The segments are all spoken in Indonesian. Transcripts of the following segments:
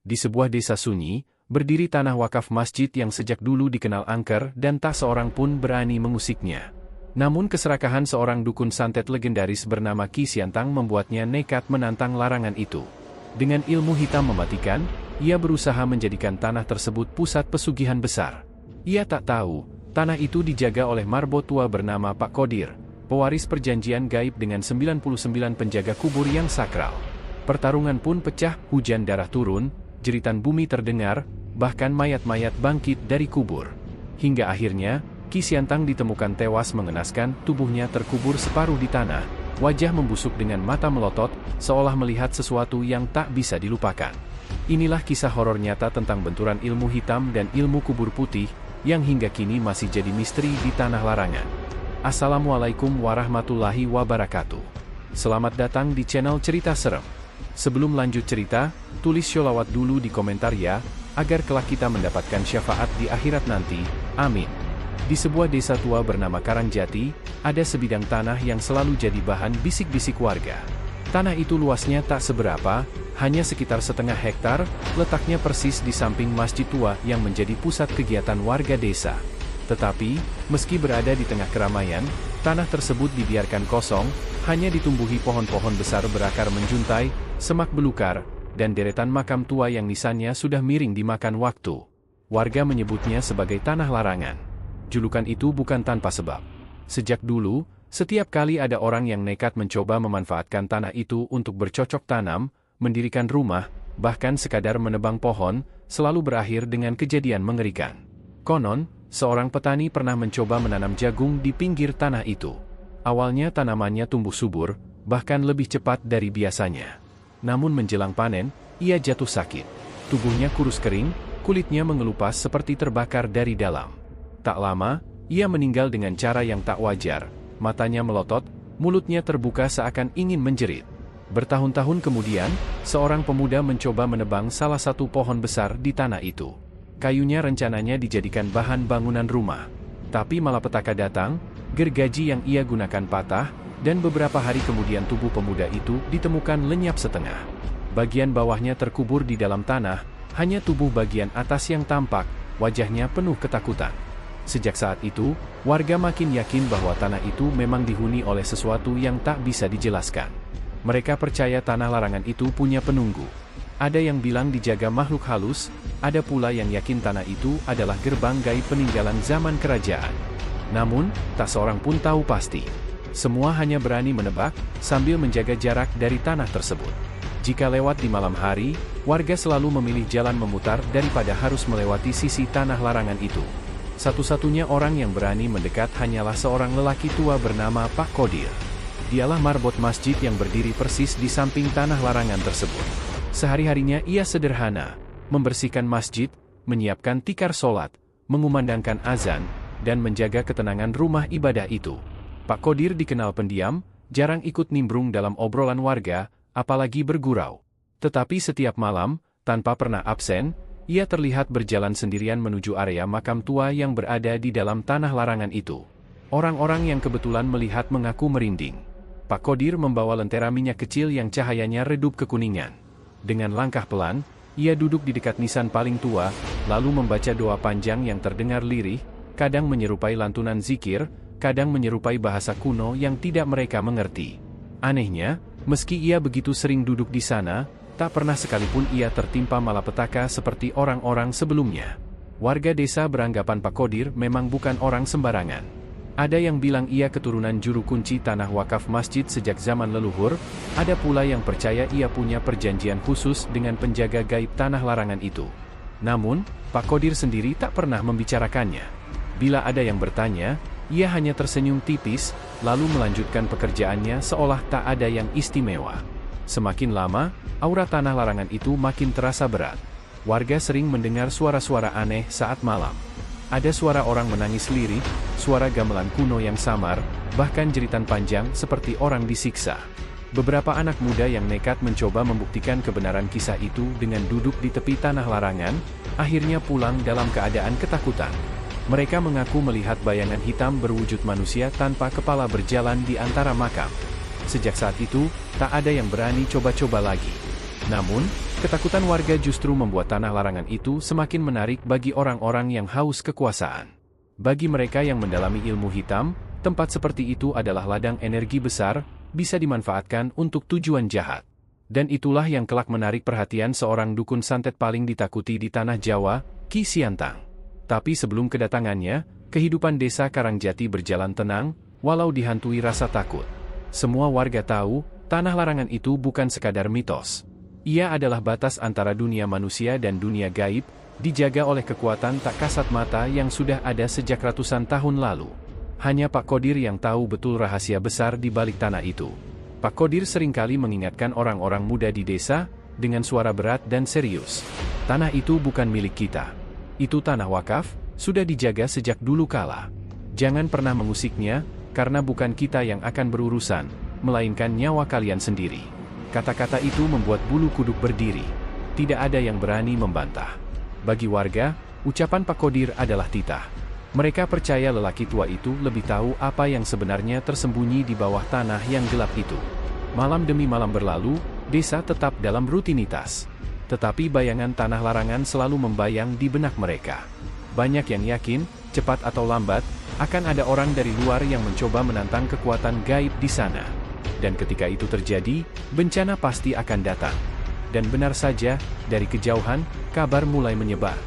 Di sebuah desa sunyi, berdiri tanah wakaf masjid yang sejak dulu dikenal angker dan tak seorang pun berani mengusiknya. Namun keserakahan seorang dukun santet legendaris bernama Ki Siantang membuatnya nekat menantang larangan itu. Dengan ilmu hitam mematikan, ia berusaha menjadikan tanah tersebut pusat pesugihan besar. Ia tak tahu, tanah itu dijaga oleh marbot tua bernama Pak Kodir, pewaris perjanjian gaib dengan 99 penjaga kubur yang sakral. Pertarungan pun pecah, hujan darah turun, jeritan bumi terdengar, bahkan mayat-mayat bangkit dari kubur. Hingga akhirnya, Ki Siantang ditemukan tewas mengenaskan, tubuhnya terkubur separuh di tanah, wajah membusuk dengan mata melotot, seolah melihat sesuatu yang tak bisa dilupakan. Inilah kisah horor nyata tentang benturan ilmu hitam dan ilmu kubur putih, yang hingga kini masih jadi misteri di tanah larangan. Assalamualaikum warahmatullahi wabarakatuh. Selamat datang di channel Cerita Serem. Sebelum lanjut cerita, tulis sholawat dulu di komentar ya, agar kelak kita mendapatkan syafaat di akhirat nanti, amin. Di sebuah desa tua bernama Karangjati, ada sebidang tanah yang selalu jadi bahan bisik-bisik warga. Tanah itu luasnya tak seberapa, hanya sekitar setengah hektar, letaknya persis di samping masjid tua yang menjadi pusat kegiatan warga desa. Tetapi, meski berada di tengah keramaian, tanah tersebut dibiarkan kosong, hanya ditumbuhi pohon-pohon besar berakar menjuntai, semak belukar, dan deretan makam tua yang nisannya sudah miring dimakan waktu. Warga menyebutnya sebagai tanah larangan. Julukan itu bukan tanpa sebab. Sejak dulu, setiap kali ada orang yang nekat mencoba memanfaatkan tanah itu untuk bercocok tanam, mendirikan rumah, bahkan sekadar menebang pohon, selalu berakhir dengan kejadian mengerikan. Konon, seorang petani pernah mencoba menanam jagung di pinggir tanah itu. Awalnya tanamannya tumbuh subur, bahkan lebih cepat dari biasanya. Namun menjelang panen, ia jatuh sakit. Tubuhnya kurus kering, kulitnya mengelupas seperti terbakar dari dalam. Tak lama, ia meninggal dengan cara yang tak wajar, matanya melotot, mulutnya terbuka seakan ingin menjerit. Bertahun-tahun kemudian, seorang pemuda mencoba menebang salah satu pohon besar di tanah itu. Kayunya rencananya dijadikan bahan bangunan rumah. Tapi malapetaka datang, gergaji yang ia gunakan patah, dan beberapa hari kemudian tubuh pemuda itu ditemukan lenyap setengah. Bagian bawahnya terkubur di dalam tanah, hanya tubuh bagian atas yang tampak, wajahnya penuh ketakutan. Sejak saat itu, warga makin yakin bahwa tanah itu memang dihuni oleh sesuatu yang tak bisa dijelaskan. Mereka percaya tanah larangan itu punya penunggu. Ada yang bilang dijaga makhluk halus, ada pula yang yakin tanah itu adalah gerbang gaib peninggalan zaman kerajaan. Namun, tak seorang pun tahu pasti. Semua hanya berani menebak, sambil menjaga jarak dari tanah tersebut. Jika lewat di malam hari, warga selalu memilih jalan memutar daripada harus melewati sisi tanah larangan itu. Satu-satunya orang yang berani mendekat hanyalah seorang lelaki tua bernama Pak Kodir. Dialah marbot masjid yang berdiri persis di samping tanah larangan tersebut. Sehari-harinya ia sederhana, membersihkan masjid, menyiapkan tikar sholat, mengumandangkan azan, dan menjaga ketenangan rumah ibadah itu. Pak Kodir dikenal pendiam, jarang ikut nimbrung dalam obrolan warga, apalagi bergurau. Tetapi setiap malam, tanpa pernah absen, ia terlihat berjalan sendirian menuju area makam tua yang berada di dalam tanah larangan itu. Orang-orang yang kebetulan melihat mengaku merinding. Pak Kodir membawa lentera minyak kecil yang cahayanya redup kekuningan. Dengan langkah pelan, ia duduk di dekat nisan paling tua, lalu membaca doa panjang yang terdengar lirih, kadang menyerupai lantunan zikir, kadang menyerupai bahasa kuno yang tidak mereka mengerti. Anehnya, meski ia begitu sering duduk di sana, tak pernah sekalipun ia tertimpa malapetaka seperti orang-orang sebelumnya. Warga desa beranggapan Pak Kodir memang bukan orang sembarangan. Ada yang bilang ia keturunan juru kunci tanah wakaf masjid sejak zaman leluhur, ada pula yang percaya ia punya perjanjian khusus dengan penjaga gaib tanah larangan itu. Namun, Pak Kodir sendiri tak pernah membicarakannya. Bila ada yang bertanya, ia hanya tersenyum tipis, lalu melanjutkan pekerjaannya seolah tak ada yang istimewa. Semakin lama, aura tanah larangan itu makin terasa berat. Warga sering mendengar suara-suara aneh saat malam. Ada suara orang menangis lirih, suara gamelan kuno yang samar, bahkan jeritan panjang seperti orang disiksa. Beberapa anak muda yang nekat mencoba membuktikan kebenaran kisah itu dengan duduk di tepi tanah larangan, akhirnya pulang dalam keadaan ketakutan. Mereka mengaku melihat bayangan hitam berwujud manusia tanpa kepala berjalan di antara makam. Sejak saat itu, tak ada yang berani coba-coba lagi. Namun, Ketakutan warga justru membuat tanah larangan itu semakin menarik bagi orang-orang yang haus kekuasaan. Bagi mereka yang mendalami ilmu hitam, tempat seperti itu adalah ladang energi besar, bisa dimanfaatkan untuk tujuan jahat. Dan itulah yang kelak menarik perhatian seorang dukun santet paling ditakuti di tanah Jawa, Ki Siantang. Tapi sebelum kedatangannya, kehidupan desa Karangjati berjalan tenang, walau dihantui rasa takut. Semua warga tahu, tanah larangan itu bukan sekadar mitos. Ia adalah batas antara dunia manusia dan dunia gaib, dijaga oleh kekuatan tak kasat mata yang sudah ada sejak ratusan tahun lalu. Hanya Pak Kodir yang tahu betul rahasia besar di balik tanah itu. Pak Kodir seringkali mengingatkan orang-orang muda di desa, dengan suara berat dan serius. Tanah itu bukan milik kita. Itu tanah wakaf, sudah dijaga sejak dulu kala. Jangan pernah mengusiknya, karena bukan kita yang akan berurusan, melainkan nyawa kalian sendiri. Kata-kata itu membuat bulu kuduk berdiri. Tidak ada yang berani membantah. Bagi warga, ucapan Pak Kodir adalah titah. Mereka percaya lelaki tua itu lebih tahu apa yang sebenarnya tersembunyi di bawah tanah yang gelap itu. Malam demi malam berlalu, desa tetap dalam rutinitas. Tetapi bayangan tanah larangan selalu membayang di benak mereka. Banyak yang yakin, cepat atau lambat, akan ada orang dari luar yang mencoba menantang kekuatan gaib di sana. Dan ketika itu terjadi, bencana pasti akan datang. Dan benar saja, dari kejauhan, kabar mulai menyebar.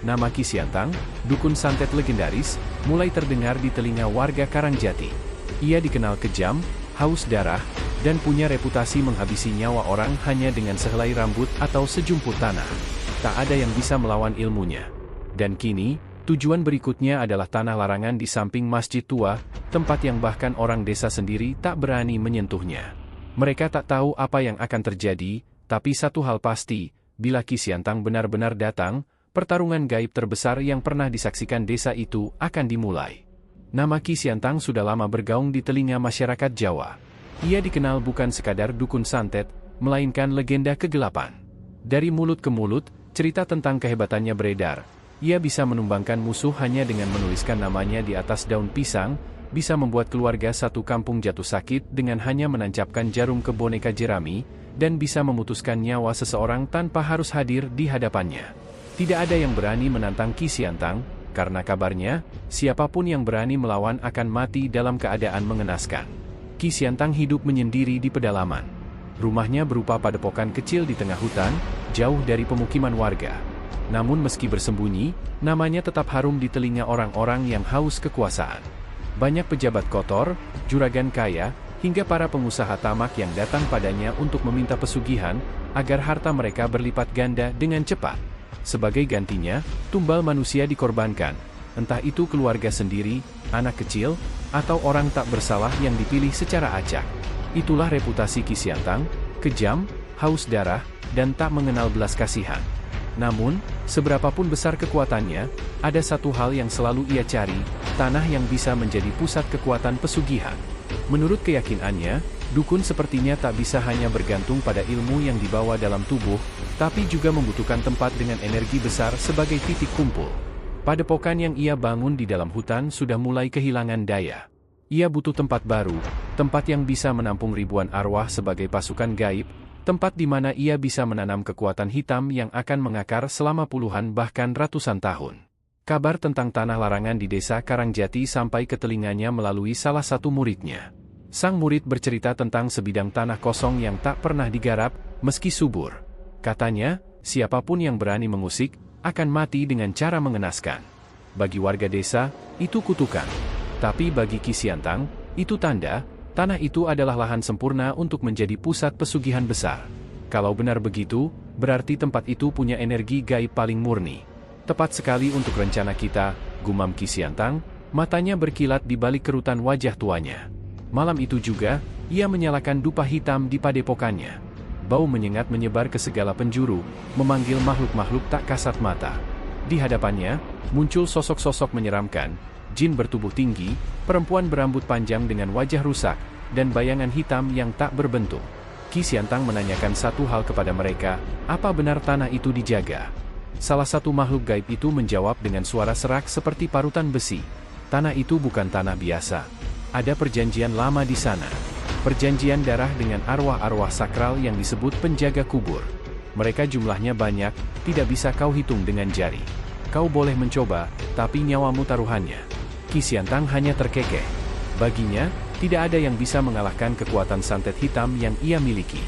Nama Ki Siantang, dukun santet legendaris, mulai terdengar di telinga warga Karangjati. Ia dikenal kejam, haus darah, dan punya reputasi menghabisi nyawa orang hanya dengan sehelai rambut atau sejumput tanah. Tak ada yang bisa melawan ilmunya. Dan kini, tujuan berikutnya adalah tanah larangan di samping masjid tua, tempat yang bahkan orang desa sendiri tak berani menyentuhnya. Mereka tak tahu apa yang akan terjadi, tapi satu hal pasti, bila Ki Siantang benar-benar datang, pertarungan gaib terbesar yang pernah disaksikan desa itu akan dimulai. Nama Ki Siantang sudah lama bergaung di telinga masyarakat Jawa. Ia dikenal bukan sekadar dukun santet, melainkan legenda kegelapan. Dari mulut ke mulut, cerita tentang kehebatannya beredar. Ia bisa menumbangkan musuh hanya dengan menuliskan namanya di atas daun pisang, bisa membuat keluarga satu kampung jatuh sakit dengan hanya menancapkan jarum ke boneka jerami, dan bisa memutuskan nyawa seseorang tanpa harus hadir di hadapannya. Tidak ada yang berani menantang Ki Siantang, karena kabarnya, siapapun yang berani melawan akan mati dalam keadaan mengenaskan. Ki Siantang hidup menyendiri di pedalaman. Rumahnya berupa padepokan kecil di tengah hutan, jauh dari pemukiman warga. Namun meski bersembunyi, namanya tetap harum di telinga orang-orang yang haus kekuasaan. Banyak pejabat kotor, juragan kaya, hingga para pengusaha tamak yang datang padanya untuk meminta pesugihan, agar harta mereka berlipat ganda dengan cepat. Sebagai gantinya, tumbal manusia dikorbankan, entah itu keluarga sendiri, anak kecil, atau orang tak bersalah yang dipilih secara acak. Itulah reputasi Ki Siantang, kejam, haus darah, dan tak mengenal belas kasihan. Namun, seberapapun besar kekuatannya, ada satu hal yang selalu ia cari, tanah yang bisa menjadi pusat kekuatan pesugihan. Menurut keyakinannya, dukun sepertinya tak bisa hanya bergantung pada ilmu yang dibawa dalam tubuh, tapi juga membutuhkan tempat dengan energi besar sebagai titik kumpul. Padepokan yang ia bangun di dalam hutan sudah mulai kehilangan daya. Ia butuh tempat baru, tempat yang bisa menampung ribuan arwah sebagai pasukan gaib, tempat di mana ia bisa menanam kekuatan hitam yang akan mengakar selama puluhan bahkan ratusan tahun. Kabar tentang tanah larangan di desa Karangjati sampai ke telinganya melalui salah satu muridnya. Sang murid bercerita tentang sebidang tanah kosong yang tak pernah digarap, meski subur. Katanya, siapapun yang berani mengusik, akan mati dengan cara mengenaskan. Bagi warga desa, itu kutukan. Tapi bagi Ki Siantang, itu tanda, tanah itu adalah lahan sempurna untuk menjadi pusat pesugihan besar. Kalau benar begitu, berarti tempat itu punya energi gaib paling murni. Tepat sekali untuk rencana kita, gumam Ki Siantang, matanya berkilat di balik kerutan wajah tuanya. Malam itu juga, ia menyalakan dupa hitam di padepokannya. Bau menyengat menyebar ke segala penjuru, memanggil makhluk-makhluk tak kasat mata. Di hadapannya, muncul sosok-sosok menyeramkan, jin bertubuh tinggi, perempuan berambut panjang dengan wajah rusak, dan bayangan hitam yang tak berbentuk. Ki Siantang menanyakan satu hal kepada mereka, apa benar tanah itu dijaga? Salah satu makhluk gaib itu menjawab dengan suara serak seperti parutan besi. Tanah itu bukan tanah biasa. Ada perjanjian lama di sana. Perjanjian darah dengan arwah-arwah sakral yang disebut penjaga kubur. Mereka jumlahnya banyak, tidak bisa kau hitung dengan jari. Kau boleh mencoba, tapi nyawamu taruhannya. Qi Xiantang hanya terkekeh. Baginya, tidak ada yang bisa mengalahkan kekuatan santet hitam yang ia miliki.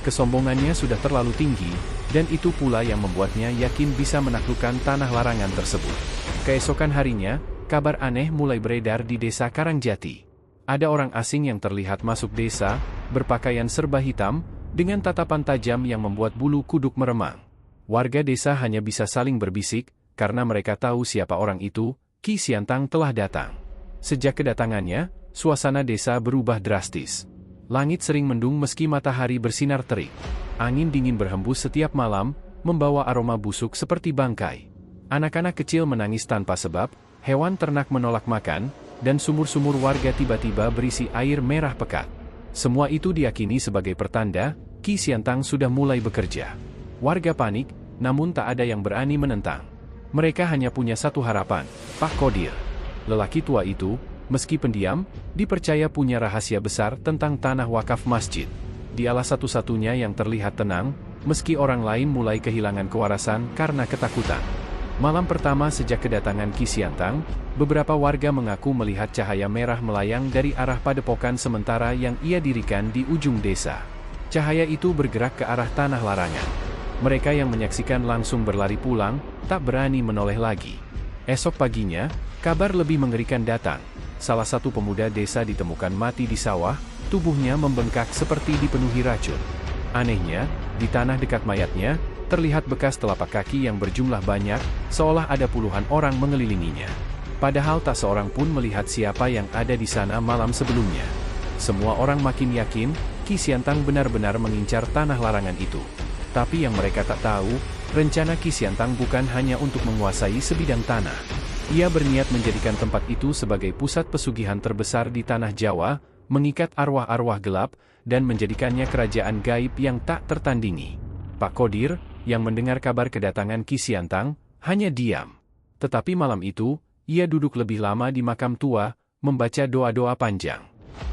Kesombongannya sudah terlalu tinggi, dan itu pula yang membuatnya yakin bisa menaklukkan tanah larangan tersebut. Keesokan harinya, kabar aneh mulai beredar di desa Karangjati. Ada orang asing yang terlihat masuk desa, berpakaian serba hitam, dengan tatapan tajam yang membuat bulu kuduk meremang. Warga desa hanya bisa saling berbisik, karena mereka tahu siapa orang itu. Qi Xiantang telah datang. Sejak kedatangannya, suasana desa berubah drastis. Langit sering mendung meski matahari bersinar terik. Angin dingin berhembus setiap malam, membawa aroma busuk seperti bangkai. Anak-anak kecil menangis tanpa sebab, hewan ternak menolak makan, dan sumur-sumur warga tiba-tiba berisi air merah pekat. Semua itu diyakini sebagai pertanda, Qi Xiantang sudah mulai bekerja. Warga panik, namun tak ada yang berani menentang. Mereka hanya punya satu harapan, Pak Qodir. Lelaki tua itu, meski pendiam, dipercaya punya rahasia besar tentang tanah wakaf masjid. Dialah satu-satunya yang terlihat tenang, meski orang lain mulai kehilangan kewarasan karena ketakutan. Malam pertama sejak kedatangan Qi Xiantang, beberapa warga mengaku melihat cahaya merah melayang dari arah padepokan sementara yang ia dirikan di ujung desa. Cahaya itu bergerak ke arah tanah larangan. Mereka yang menyaksikan langsung berlari pulang, tak berani menoleh lagi. Esok paginya, kabar lebih mengerikan datang. Salah satu pemuda desa ditemukan mati di sawah, tubuhnya membengkak seperti dipenuhi racun. Anehnya, di tanah dekat mayatnya, terlihat bekas telapak kaki yang berjumlah banyak, seolah ada puluhan orang mengelilinginya. Padahal tak seorang pun melihat siapa yang ada di sana malam sebelumnya. Semua orang makin yakin, Qi Xiantang benar-benar mengincar tanah larangan itu. Tapi yang mereka tak tahu, rencana Qi Xiantang bukan hanya untuk menguasai sebidang tanah. Ia berniat menjadikan tempat itu sebagai pusat pesugihan terbesar di tanah Jawa, mengikat arwah-arwah gelap, dan menjadikannya kerajaan gaib yang tak tertandingi. Pak Qodir, yang mendengar kabar kedatangan Qi Xiantang, hanya diam. Tetapi malam itu, ia duduk lebih lama di makam tua, membaca doa-doa panjang.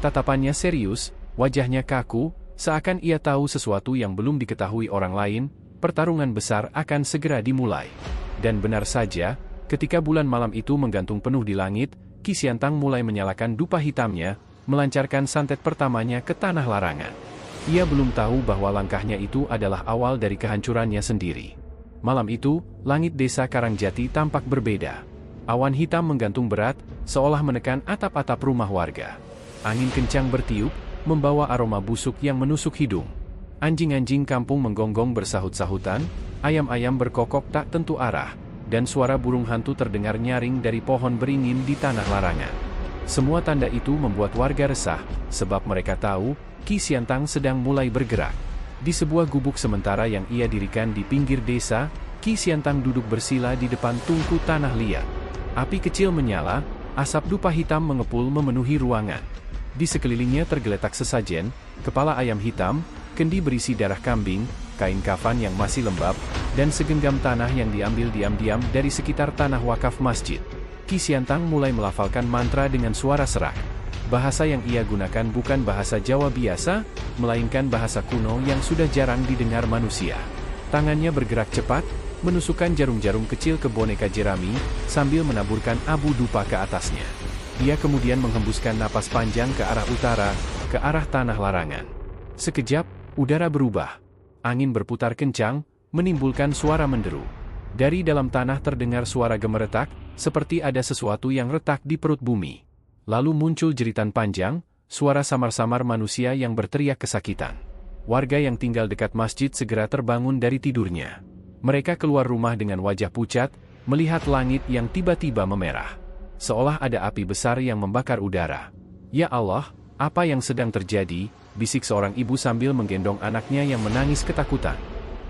Tatapannya serius, wajahnya kaku, seakan ia tahu sesuatu yang belum diketahui orang lain, pertarungan besar akan segera dimulai. Dan benar saja, ketika bulan malam itu menggantung penuh di langit, Qi Xiantang mulai menyalakan dupa hitamnya, melancarkan santet pertamanya ke tanah larangan. Ia belum tahu bahwa langkahnya itu adalah awal dari kehancurannya sendiri. Malam itu, langit desa Karangjati tampak berbeda. Awan hitam menggantung berat, seolah menekan atap-atap rumah warga. Angin kencang bertiup, membawa aroma busuk yang menusuk hidung. Anjing-anjing kampung menggonggong bersahut-sahutan, ayam-ayam berkokok tak tentu arah, dan suara burung hantu terdengar nyaring dari pohon beringin di tanah larangan. Semua tanda itu membuat warga resah, sebab mereka tahu, Qi Xiantang sedang mulai bergerak. Di sebuah gubuk sementara yang ia dirikan di pinggir desa, Qi Xiantang duduk bersila di depan tungku tanah liat. Api kecil menyala, asap dupa hitam mengepul memenuhi ruangan. Di sekelilingnya tergeletak sesajen, kepala ayam hitam, kendi berisi darah kambing, kain kafan yang masih lembab, dan segenggam tanah yang diambil diam-diam dari sekitar tanah wakaf masjid. Qi Xiantang mulai melafalkan mantra dengan suara serak. Bahasa yang ia gunakan bukan bahasa Jawa biasa, melainkan bahasa kuno yang sudah jarang didengar manusia. Tangannya bergerak cepat, menusukkan jarum-jarum kecil ke boneka jerami, sambil menaburkan abu dupa ke atasnya. Ia kemudian menghembuskan napas panjang ke arah utara, ke arah tanah larangan. Sekejap, udara berubah. Angin berputar kencang, menimbulkan suara menderu. Dari dalam tanah terdengar suara gemeretak, seperti ada sesuatu yang retak di perut bumi. Lalu muncul jeritan panjang, suara samar-samar manusia yang berteriak kesakitan. Warga yang tinggal dekat masjid segera terbangun dari tidurnya. Mereka keluar rumah dengan wajah pucat, melihat langit yang tiba-tiba memerah. Seolah ada api besar yang membakar udara. Ya Allah, apa yang sedang terjadi? Bisik seorang ibu sambil menggendong anaknya yang menangis ketakutan.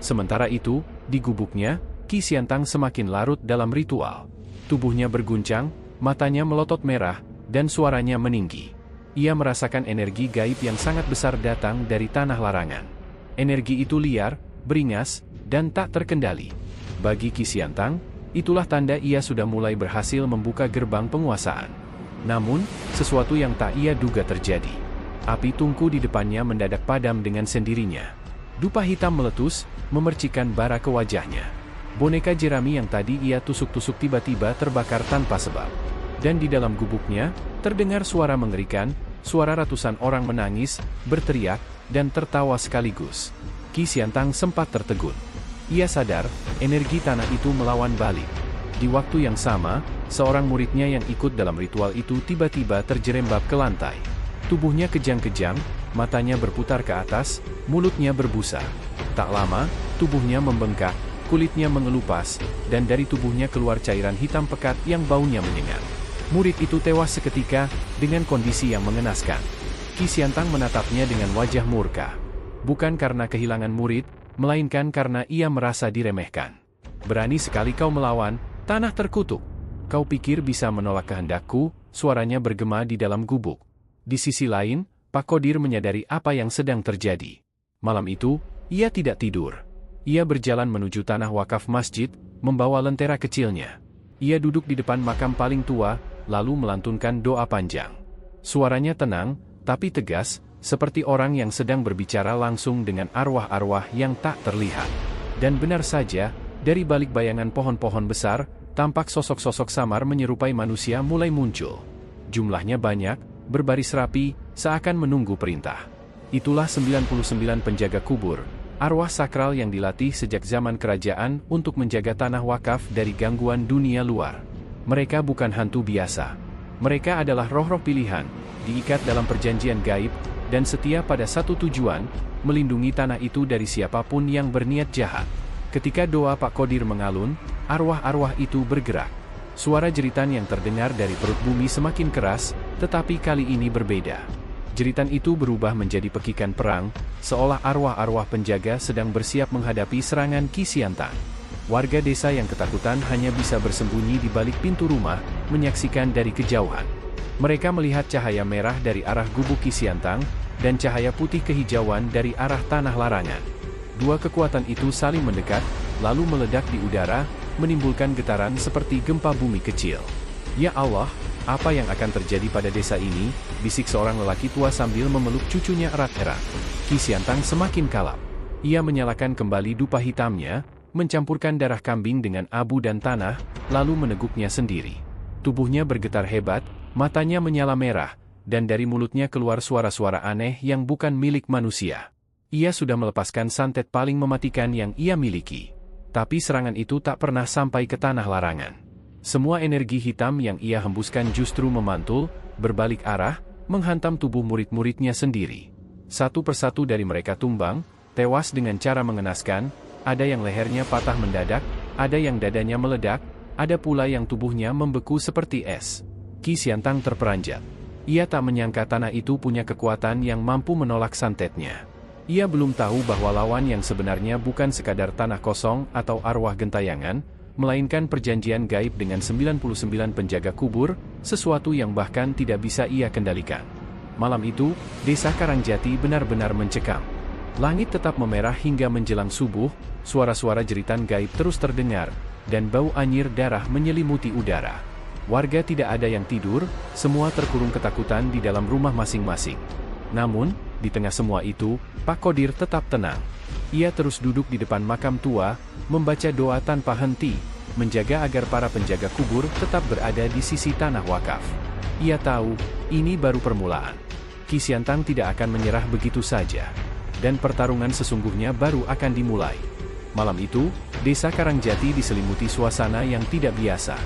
Sementara itu, di gubuknya, Qi Xiantang semakin larut dalam ritual. Tubuhnya berguncang, matanya melotot merah, dan suaranya meninggi. Ia merasakan energi gaib yang sangat besar datang dari tanah larangan. Energi itu liar, beringas, dan tak terkendali. Bagi Qi Xiantang, itulah tanda ia sudah mulai berhasil membuka gerbang penguasaan. Namun, sesuatu yang tak ia duga terjadi. Api tungku di depannya mendadak padam dengan sendirinya. Dupa hitam meletus, memercikan bara ke wajahnya. Boneka jerami yang tadi ia tusuk-tusuk tiba-tiba terbakar tanpa sebab. Dan di dalam gubuknya, terdengar suara mengerikan, suara ratusan orang menangis, berteriak, dan tertawa sekaligus. Qi Xiantang sempat tertegun. Ia sadar, energi tanah itu melawan balik. Di waktu yang sama, seorang muridnya yang ikut dalam ritual itu tiba-tiba terjerembab ke lantai. Tubuhnya kejang-kejang, matanya berputar ke atas, mulutnya berbusa. Tak lama, tubuhnya membengkak, kulitnya mengelupas, dan dari tubuhnya keluar cairan hitam pekat yang baunya menyengat. Murid itu tewas seketika, dengan kondisi yang mengenaskan. Qi Xiantang menatapnya dengan wajah murka. Bukan karena kehilangan murid, melainkan karena ia merasa diremehkan. Berani sekali kau melawan, tanah terkutuk. Kau pikir bisa menolak kehendakku? Suaranya bergema di dalam gubuk. Di sisi lain, Pak Qodir menyadari apa yang sedang terjadi. Malam itu, ia tidak tidur. Ia berjalan menuju tanah wakaf masjid, membawa lentera kecilnya. Ia duduk di depan makam paling tua, lalu melantunkan doa panjang. Suaranya tenang, tapi tegas, seperti orang yang sedang berbicara langsung dengan arwah-arwah yang tak terlihat. Dan benar saja, dari balik bayangan pohon-pohon besar, tampak sosok-sosok samar menyerupai manusia mulai muncul. Jumlahnya banyak, berbaris rapi, seakan menunggu perintah. Itulah 99 penjaga kubur, arwah sakral yang dilatih sejak zaman kerajaan untuk menjaga tanah wakaf dari gangguan dunia luar. Mereka bukan hantu biasa. Mereka adalah roh-roh pilihan, diikat dalam perjanjian gaib, dan setia pada satu tujuan, melindungi tanah itu dari siapapun yang berniat jahat. Ketika doa Pak Qodir mengalun, arwah-arwah itu bergerak. Suara jeritan yang terdengar dari perut bumi semakin keras, tetapi kali ini berbeda. Jeritan itu berubah menjadi pekikan perang, seolah arwah-arwah penjaga sedang bersiap menghadapi serangan Qi Xiantang. Warga desa yang ketakutan hanya bisa bersembunyi di balik pintu rumah, menyaksikan dari kejauhan. Mereka melihat cahaya merah dari arah gubuk Qi Xiantang, dan cahaya putih kehijauan dari arah tanah larangan. Dua kekuatan itu saling mendekat, lalu meledak di udara, menimbulkan getaran seperti gempa bumi kecil. Ya Allah, apa yang akan terjadi pada desa ini? Bisik seorang lelaki tua sambil memeluk cucunya erat-erat. Qi Xiantang semakin kalap. Ia menyalakan kembali dupa hitamnya, mencampurkan darah kambing dengan abu dan tanah, lalu meneguknya sendiri. Tubuhnya bergetar hebat, matanya menyala merah, dan dari mulutnya keluar suara-suara aneh yang bukan milik manusia. Ia sudah melepaskan santet paling mematikan yang ia miliki. Tapi serangan itu tak pernah sampai ke tanah larangan. Semua energi hitam yang ia hembuskan justru memantul, berbalik arah, menghantam tubuh murid-muridnya sendiri. Satu persatu dari mereka tumbang, tewas dengan cara mengenaskan, ada yang lehernya patah mendadak, ada yang dadanya meledak, ada pula yang tubuhnya membeku seperti es. Qi Xiantang terperanjat. Ia tak menyangka tanah itu punya kekuatan yang mampu menolak santetnya. Ia belum tahu bahwa lawan yang sebenarnya bukan sekadar tanah kosong atau arwah gentayangan, melainkan perjanjian gaib dengan 99 penjaga kubur, sesuatu yang bahkan tidak bisa ia kendalikan. Malam itu, desa Karangjati benar-benar mencekam. Langit tetap memerah hingga menjelang subuh, suara-suara jeritan gaib terus terdengar, dan bau anyir darah menyelimuti udara. Warga tidak ada yang tidur, semua terkurung ketakutan di dalam rumah masing-masing. Namun, di tengah semua itu, Pak Qodir tetap tenang. Ia terus duduk di depan makam tua, membaca doa tanpa henti, menjaga agar para penjaga kubur tetap berada di sisi tanah wakaf. Ia tahu, ini baru permulaan. Qi Xiantang tidak akan menyerah begitu saja. Dan pertarungan sesungguhnya baru akan dimulai. Malam itu, desa Karangjati diselimuti suasana yang tidak biasa.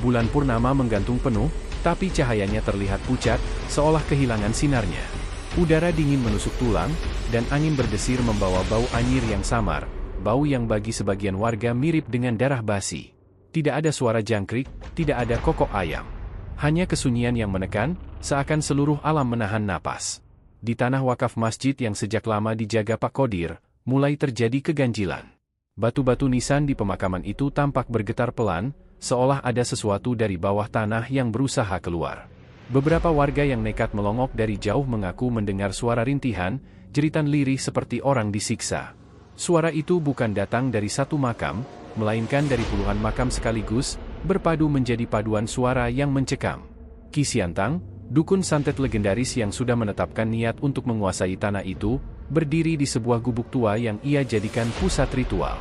Bulan purnama menggantung penuh, tapi cahayanya terlihat pucat, seolah kehilangan sinarnya. Udara dingin menusuk tulang, dan angin berdesir membawa bau anyir yang samar, bau yang bagi sebagian warga mirip dengan darah basi. Tidak ada suara jangkrik, tidak ada kokok ayam. Hanya kesunyian yang menekan, seakan seluruh alam menahan napas. Di tanah wakaf masjid yang sejak lama dijaga Pak Qodir, mulai terjadi keganjilan. Batu-batu nisan di pemakaman itu tampak bergetar pelan, seolah ada sesuatu dari bawah tanah yang berusaha keluar. Beberapa warga yang nekat melongok dari jauh mengaku mendengar suara rintihan, jeritan lirih seperti orang disiksa. Suara itu bukan datang dari satu makam, melainkan dari puluhan makam sekaligus, berpadu menjadi paduan suara yang mencekam. Qi Xiantang, dukun santet legendaris yang sudah menetapkan niat untuk menguasai tanah itu, berdiri di sebuah gubuk tua yang ia jadikan pusat ritual.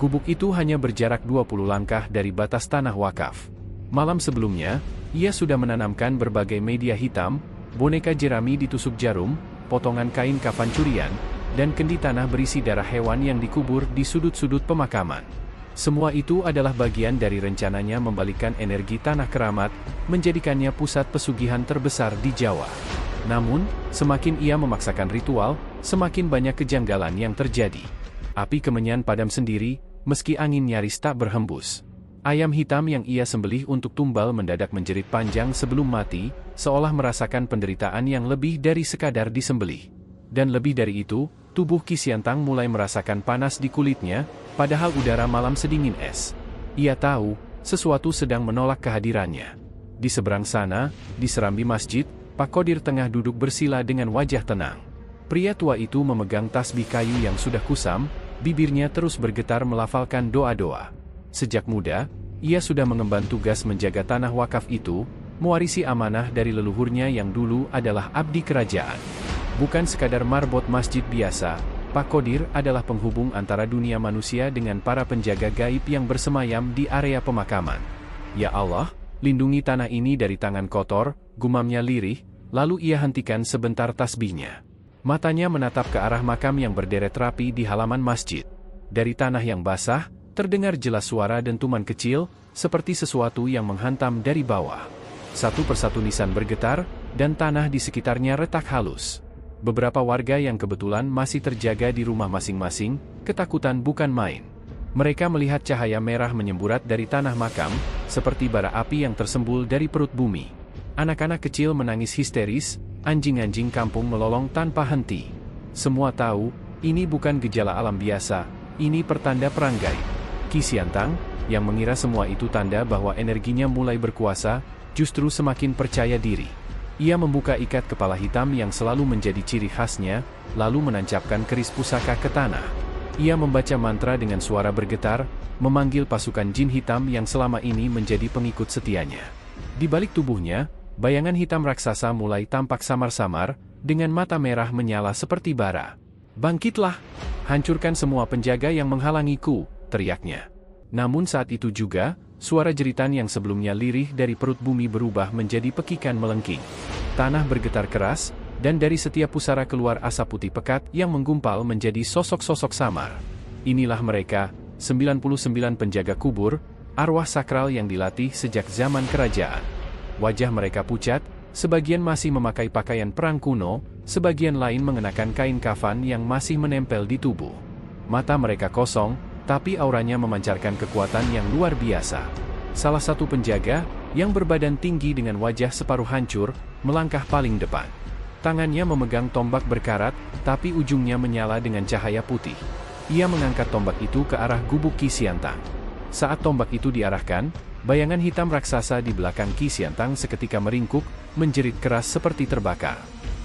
Gubuk itu hanya berjarak 20 langkah dari batas tanah wakaf. Malam sebelumnya, ia sudah menanamkan berbagai media hitam, boneka jerami ditusuk jarum, potongan kain kafan curian, dan kendi tanah berisi darah hewan yang dikubur di sudut-sudut pemakaman. Semua itu adalah bagian dari rencananya membalikkan energi tanah keramat, menjadikannya pusat pesugihan terbesar di Jawa. Namun, semakin ia memaksakan ritual, semakin banyak kejanggalan yang terjadi. Api kemenyan padam sendiri, meski angin nyaris tak berhembus. Ayam hitam yang ia sembelih untuk tumbal mendadak menjerit panjang sebelum mati, seolah merasakan penderitaan yang lebih dari sekadar disembelih. Dan lebih dari itu, tubuh Ki Siantang mulai merasakan panas di kulitnya, padahal udara malam sedingin es. Ia tahu, sesuatu sedang menolak kehadirannya. Di seberang sana, di serambi masjid, Pak Qodir tengah duduk bersila dengan wajah tenang. Pria tua itu memegang tasbih kayu yang sudah kusam, bibirnya terus bergetar melafalkan doa-doa. Sejak muda, ia sudah mengemban tugas menjaga tanah wakaf itu, mewarisi amanah dari leluhurnya yang dulu adalah abdi kerajaan. Bukan sekadar marbot masjid biasa, Pak Qodir adalah penghubung antara dunia manusia dengan para penjaga gaib yang bersemayam di area pemakaman. Ya Allah, lindungi tanah ini dari tangan kotor, gumamnya lirih, lalu ia hentikan sebentar tasbihnya. Matanya menatap ke arah makam yang berderet rapi di halaman masjid. Dari tanah yang basah, terdengar jelas suara dentuman kecil, seperti sesuatu yang menghantam dari bawah. Satu persatu nisan bergetar, dan tanah di sekitarnya retak halus. Beberapa warga yang kebetulan masih terjaga di rumah masing-masing, ketakutan bukan main. Mereka melihat cahaya merah menyemburat dari tanah makam, seperti bara api yang tersembul dari perut bumi. Anak-anak kecil menangis histeris, anjing-anjing kampung melolong tanpa henti. Semua tahu, ini bukan gejala alam biasa, ini pertanda perang gaib. Ki Siantang, yang mengira semua itu tanda bahwa energinya mulai berkuasa, justru semakin percaya diri. Ia membuka ikat kepala hitam yang selalu menjadi ciri khasnya, lalu menancapkan keris pusaka ke tanah. Ia membaca mantra dengan suara bergetar, memanggil pasukan jin hitam yang selama ini menjadi pengikut setianya. Di balik tubuhnya, bayangan hitam raksasa mulai tampak samar-samar, dengan mata merah menyala seperti bara. "Bangkitlah! Hancurkan semua penjaga yang menghalangiku!" teriaknya. Namun saat itu juga, suara jeritan yang sebelumnya lirih dari perut bumi berubah menjadi pekikan melengking. Tanah bergetar keras, dan dari setiap pusara keluar asap putih pekat yang menggumpal menjadi sosok-sosok samar. Inilah mereka, 99 penjaga kubur, arwah sakral yang dilatih sejak zaman kerajaan. Wajah mereka pucat, sebagian masih memakai pakaian perang kuno, sebagian lain mengenakan kain kafan yang masih menempel di tubuh. Mata mereka kosong, tapi auranya memancarkan kekuatan yang luar biasa. Salah satu penjaga, yang berbadan tinggi dengan wajah separuh hancur, melangkah paling depan. Tangannya memegang tombak berkarat, tapi ujungnya menyala dengan cahaya putih. Ia mengangkat tombak itu ke arah gubuk Ki Siantang. Saat tombak itu diarahkan, bayangan hitam raksasa di belakang Ki Siantang seketika meringkuk, menjerit keras seperti terbakar.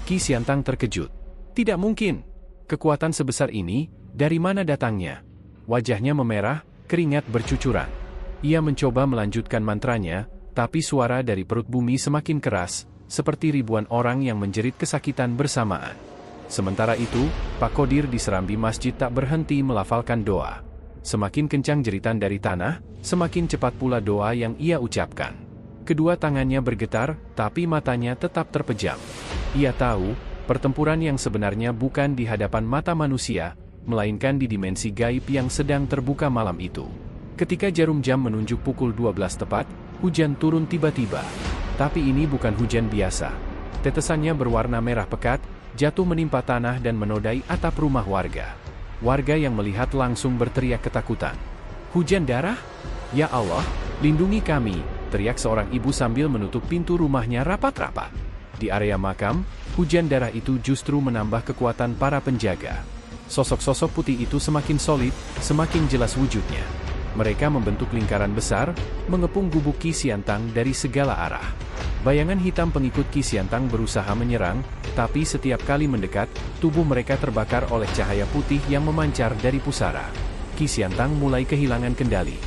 Ki Siantang terkejut. Tidak mungkin! Kekuatan sebesar ini, dari mana datangnya? Wajahnya memerah, keringat bercucuran. Ia mencoba melanjutkan mantranya, tapi suara dari perut bumi semakin keras, seperti ribuan orang yang menjerit kesakitan bersamaan. Sementara itu, Pak Qodir di serambi masjid tak berhenti melafalkan doa. Semakin kencang jeritan dari tanah, semakin cepat pula doa yang ia ucapkan. Kedua tangannya bergetar, tapi matanya tetap terpejam. Ia tahu, pertempuran yang sebenarnya bukan di hadapan mata manusia, melainkan di dimensi gaib yang sedang terbuka malam itu. Ketika jarum jam menunjuk pukul 12 tepat, hujan turun tiba-tiba. Tapi ini bukan hujan biasa. Tetesannya berwarna merah pekat, jatuh menimpa tanah dan menodai atap rumah warga. Warga yang melihat langsung berteriak ketakutan. "Hujan darah? Ya Allah, lindungi kami!" teriak seorang ibu sambil menutup pintu rumahnya rapat-rapat. Di area makam, hujan darah itu justru menambah kekuatan para penjaga. Sosok-sosok putih itu semakin solid, semakin jelas wujudnya. Mereka membentuk lingkaran besar, mengepung gubuk Ki Siantang dari segala arah. Bayangan hitam pengikut Ki Siantang berusaha menyerang, tapi setiap kali mendekat, tubuh mereka terbakar oleh cahaya putih yang memancar dari pusara. Ki Siantang mulai kehilangan kendali.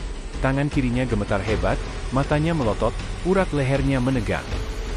Tangan kirinya gemetar hebat, matanya melotot, urat lehernya menegang.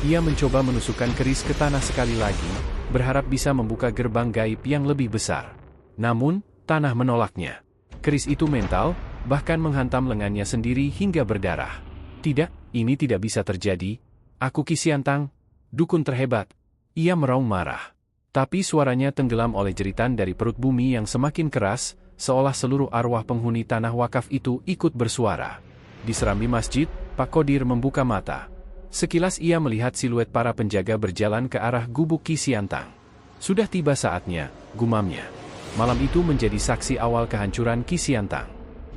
Ia mencoba menusukkan keris ke tanah sekali lagi, berharap bisa membuka gerbang gaib yang lebih besar. Namun, tanah menolaknya. Keris itu mental, bahkan menghantam lengannya sendiri hingga berdarah. Tidak, ini tidak bisa terjadi. Aku Qi Xiantang, dukun terhebat. Ia meraung marah. Tapi suaranya tenggelam oleh jeritan dari perut bumi yang semakin keras, seolah seluruh arwah penghuni tanah wakaf itu ikut bersuara. Di serambi masjid, Pak Qodir membuka mata. Sekilas ia melihat siluet para penjaga berjalan ke arah gubuk Qi Xiantang. Sudah tiba saatnya, gumamnya. Malam itu menjadi saksi awal kehancuran Qi Xiantang.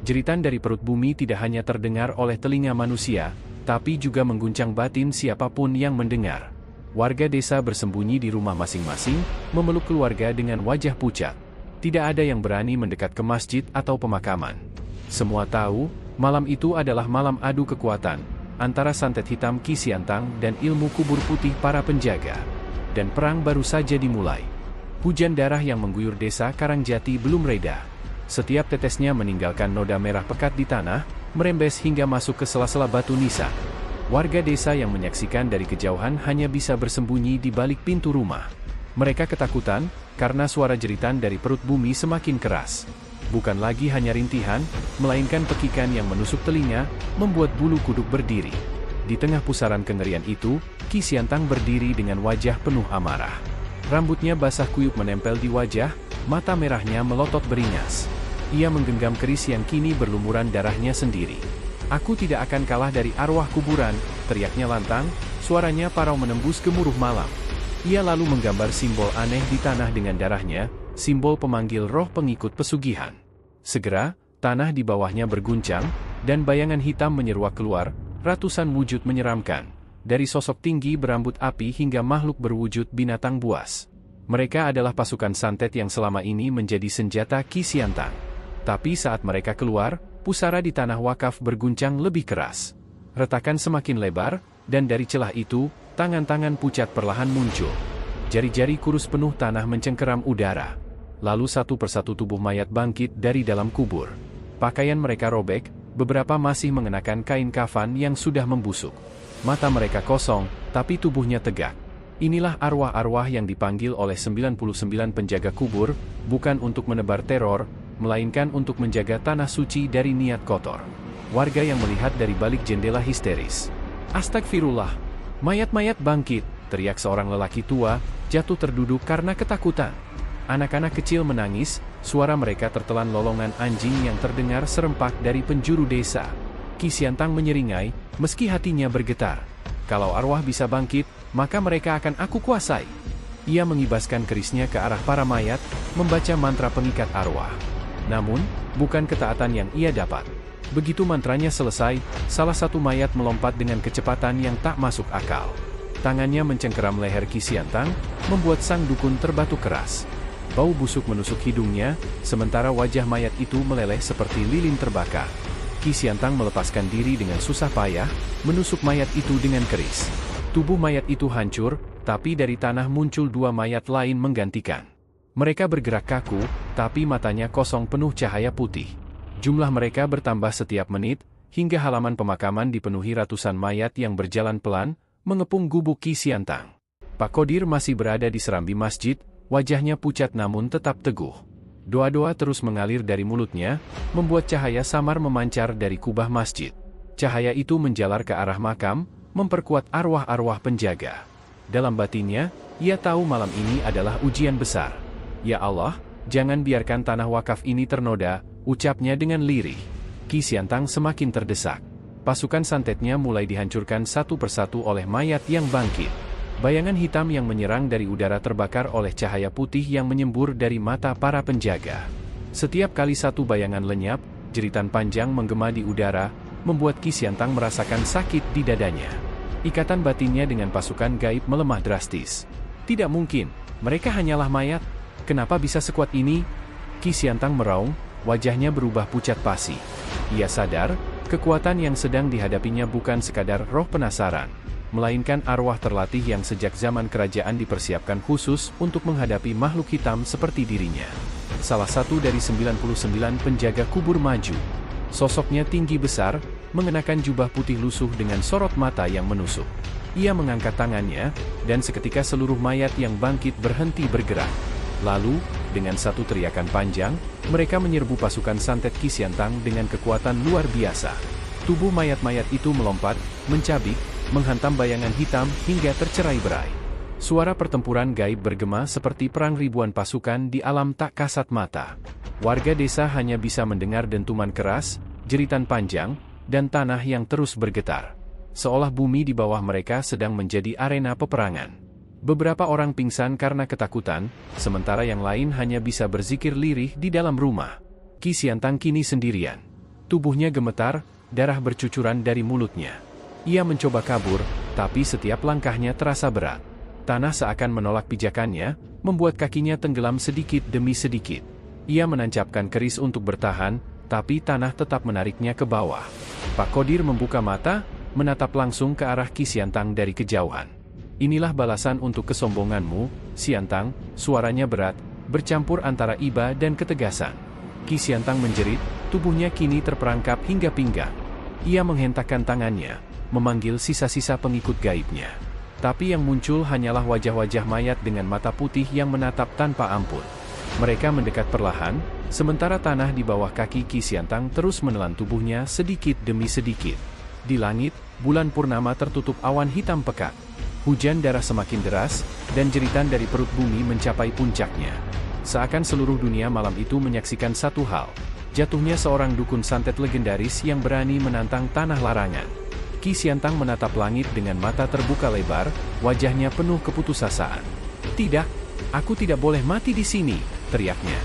Jeritan dari perut bumi tidak hanya terdengar oleh telinga manusia, tapi juga mengguncang batin siapapun yang mendengar. Warga desa bersembunyi di rumah masing-masing, memeluk keluarga dengan wajah pucat. Tidak ada yang berani mendekat ke masjid atau pemakaman. Semua tahu, malam itu adalah malam adu kekuatan antara santet hitam Qi Xiantang dan ilmu kubur putih para penjaga. Dan perang baru saja dimulai. Hujan darah yang mengguyur desa Karangjati belum reda. Setiap tetesnya meninggalkan noda merah pekat di tanah, merembes hingga masuk ke sela-sela batu nisan. Warga desa yang menyaksikan dari kejauhan hanya bisa bersembunyi di balik pintu rumah. Mereka ketakutan, karena suara jeritan dari perut bumi semakin keras. Bukan lagi hanya rintihan, melainkan pekikan yang menusuk telinga, membuat bulu kuduk berdiri. Di tengah pusaran kengerian itu, Qi Xiantang berdiri dengan wajah penuh amarah. Rambutnya basah kuyup menempel di wajah, mata merahnya melotot beringas. Ia menggenggam keris yang kini berlumuran darahnya sendiri. Aku tidak akan kalah dari arwah kuburan, teriaknya lantang, suaranya parau menembus gemuruh malam. Ia lalu menggambar simbol aneh di tanah dengan darahnya, simbol pemanggil roh pengikut pesugihan. Segera, tanah di bawahnya berguncang, dan bayangan hitam menyeruak keluar, ratusan wujud menyeramkan. Dari sosok tinggi berambut api hingga makhluk berwujud binatang buas. Mereka adalah pasukan santet yang selama ini menjadi senjata Qi Xiantang. Tapi saat mereka keluar, pusara di tanah wakaf berguncang lebih keras. Retakan semakin lebar, dan dari celah itu, tangan-tangan pucat perlahan muncul. Jari-jari kurus penuh tanah mencengkeram udara. Lalu satu persatu tubuh mayat bangkit dari dalam kubur. Pakaian mereka robek, beberapa masih mengenakan kain kafan yang sudah membusuk. Mata mereka kosong, tapi tubuhnya tegak. Inilah arwah-arwah yang dipanggil oleh 99 penjaga kubur, bukan untuk menebar teror, melainkan untuk menjaga tanah suci dari niat kotor. Warga yang melihat dari balik jendela histeris. Astagfirullah, mayat-mayat bangkit, teriak seorang lelaki tua, jatuh terduduk karena ketakutan. Anak-anak kecil menangis, suara mereka tertelan lolongan anjing yang terdengar serempak dari penjuru desa. Qi Xiantang menyeringai, meski hatinya bergetar. Kalau arwah bisa bangkit, maka mereka akan aku kuasai. Ia mengibaskan kerisnya ke arah para mayat, membaca mantra pengikat arwah. Namun, bukan ketaatan yang ia dapat. Begitu mantranya selesai, salah satu mayat melompat dengan kecepatan yang tak masuk akal. Tangannya mencengkeram leher Qi Xiantang, membuat sang dukun terbatuk keras. Bau busuk menusuk hidungnya, sementara wajah mayat itu meleleh seperti lilin terbakar. Qi Xiantang melepaskan diri dengan susah payah, menusuk mayat itu dengan keris. Tubuh mayat itu hancur, tapi dari tanah muncul dua mayat lain menggantikan. Mereka bergerak kaku, tapi matanya kosong penuh cahaya putih. Jumlah mereka bertambah setiap menit, hingga halaman pemakaman dipenuhi ratusan mayat yang berjalan pelan, mengepung gubuk Qi Xiantang. Pak Qodir masih berada di serambi masjid, wajahnya pucat namun tetap teguh. Doa-doa terus mengalir dari mulutnya, membuat cahaya samar memancar dari kubah masjid. Cahaya itu menjalar ke arah makam, memperkuat arwah-arwah penjaga. Dalam batinnya, ia tahu malam ini adalah ujian besar. Ya Allah, jangan biarkan tanah wakaf ini ternoda, ucapnya dengan lirih. Qi Xiantang semakin terdesak. Pasukan santetnya mulai dihancurkan satu persatu oleh mayat yang bangkit. Bayangan hitam yang menyerang dari udara terbakar oleh cahaya putih yang menyembur dari mata para penjaga. Setiap kali satu bayangan lenyap, jeritan panjang menggema di udara, membuat Qi Xiantang merasakan sakit di dadanya. Ikatan batinnya dengan pasukan gaib melemah drastis. Tidak mungkin, mereka hanyalah mayat. Kenapa bisa sekuat ini? Qi Xiantang meraung, wajahnya berubah pucat pasi. Ia sadar, kekuatan yang sedang dihadapinya bukan sekadar roh penasaran, melainkan arwah terlatih yang sejak zaman kerajaan dipersiapkan khusus untuk menghadapi makhluk hitam seperti dirinya. Salah satu dari 99 penjaga kubur maju. Sosoknya tinggi besar, mengenakan jubah putih lusuh dengan sorot mata yang menusuk. Ia mengangkat tangannya, dan seketika seluruh mayat yang bangkit berhenti bergerak. Lalu, dengan satu teriakan panjang, mereka menyerbu pasukan santet Qi Xiantang dengan kekuatan luar biasa. Tubuh mayat-mayat itu melompat, mencabik, menghantam bayangan hitam hingga tercerai-berai. Suara pertempuran gaib bergema seperti perang ribuan pasukan di alam tak kasat mata. Warga desa hanya bisa mendengar dentuman keras, jeritan panjang, dan tanah yang terus bergetar. Seolah bumi di bawah mereka sedang menjadi arena peperangan. Beberapa orang pingsan karena ketakutan, sementara yang lain hanya bisa berzikir lirih di dalam rumah. Qi Xiantang kini sendirian. Tubuhnya gemetar, darah bercucuran dari mulutnya. Ia mencoba kabur, tapi setiap langkahnya terasa berat. Tanah seakan menolak pijakannya, membuat kakinya tenggelam sedikit demi sedikit. Ia menancapkan keris untuk bertahan, tapi tanah tetap menariknya ke bawah. Pak Kodir membuka mata, menatap langsung ke arah Qi Xiantang dari kejauhan. Inilah balasan untuk kesombonganmu, Xiantang, suaranya berat, bercampur antara iba dan ketegasan. Qi Xiantang menjerit, tubuhnya kini terperangkap hingga pinggang. Ia menghentakkan tangannya, memanggil sisa-sisa pengikut gaibnya. Tapi yang muncul hanyalah wajah-wajah mayat dengan mata putih yang menatap tanpa ampun. Mereka mendekat perlahan, sementara tanah di bawah kaki Qi Xiantang terus menelan tubuhnya sedikit demi sedikit. Di langit, bulan purnama tertutup awan hitam pekat. Hujan darah semakin deras, dan jeritan dari perut bumi mencapai puncaknya. Seakan seluruh dunia malam itu menyaksikan satu hal. Jatuhnya seorang dukun santet legendaris yang berani menantang tanah larangan. Qi Xiantang menatap langit dengan mata terbuka lebar, wajahnya penuh keputusasaan. "Tidak, aku tidak boleh mati di sini," teriaknya.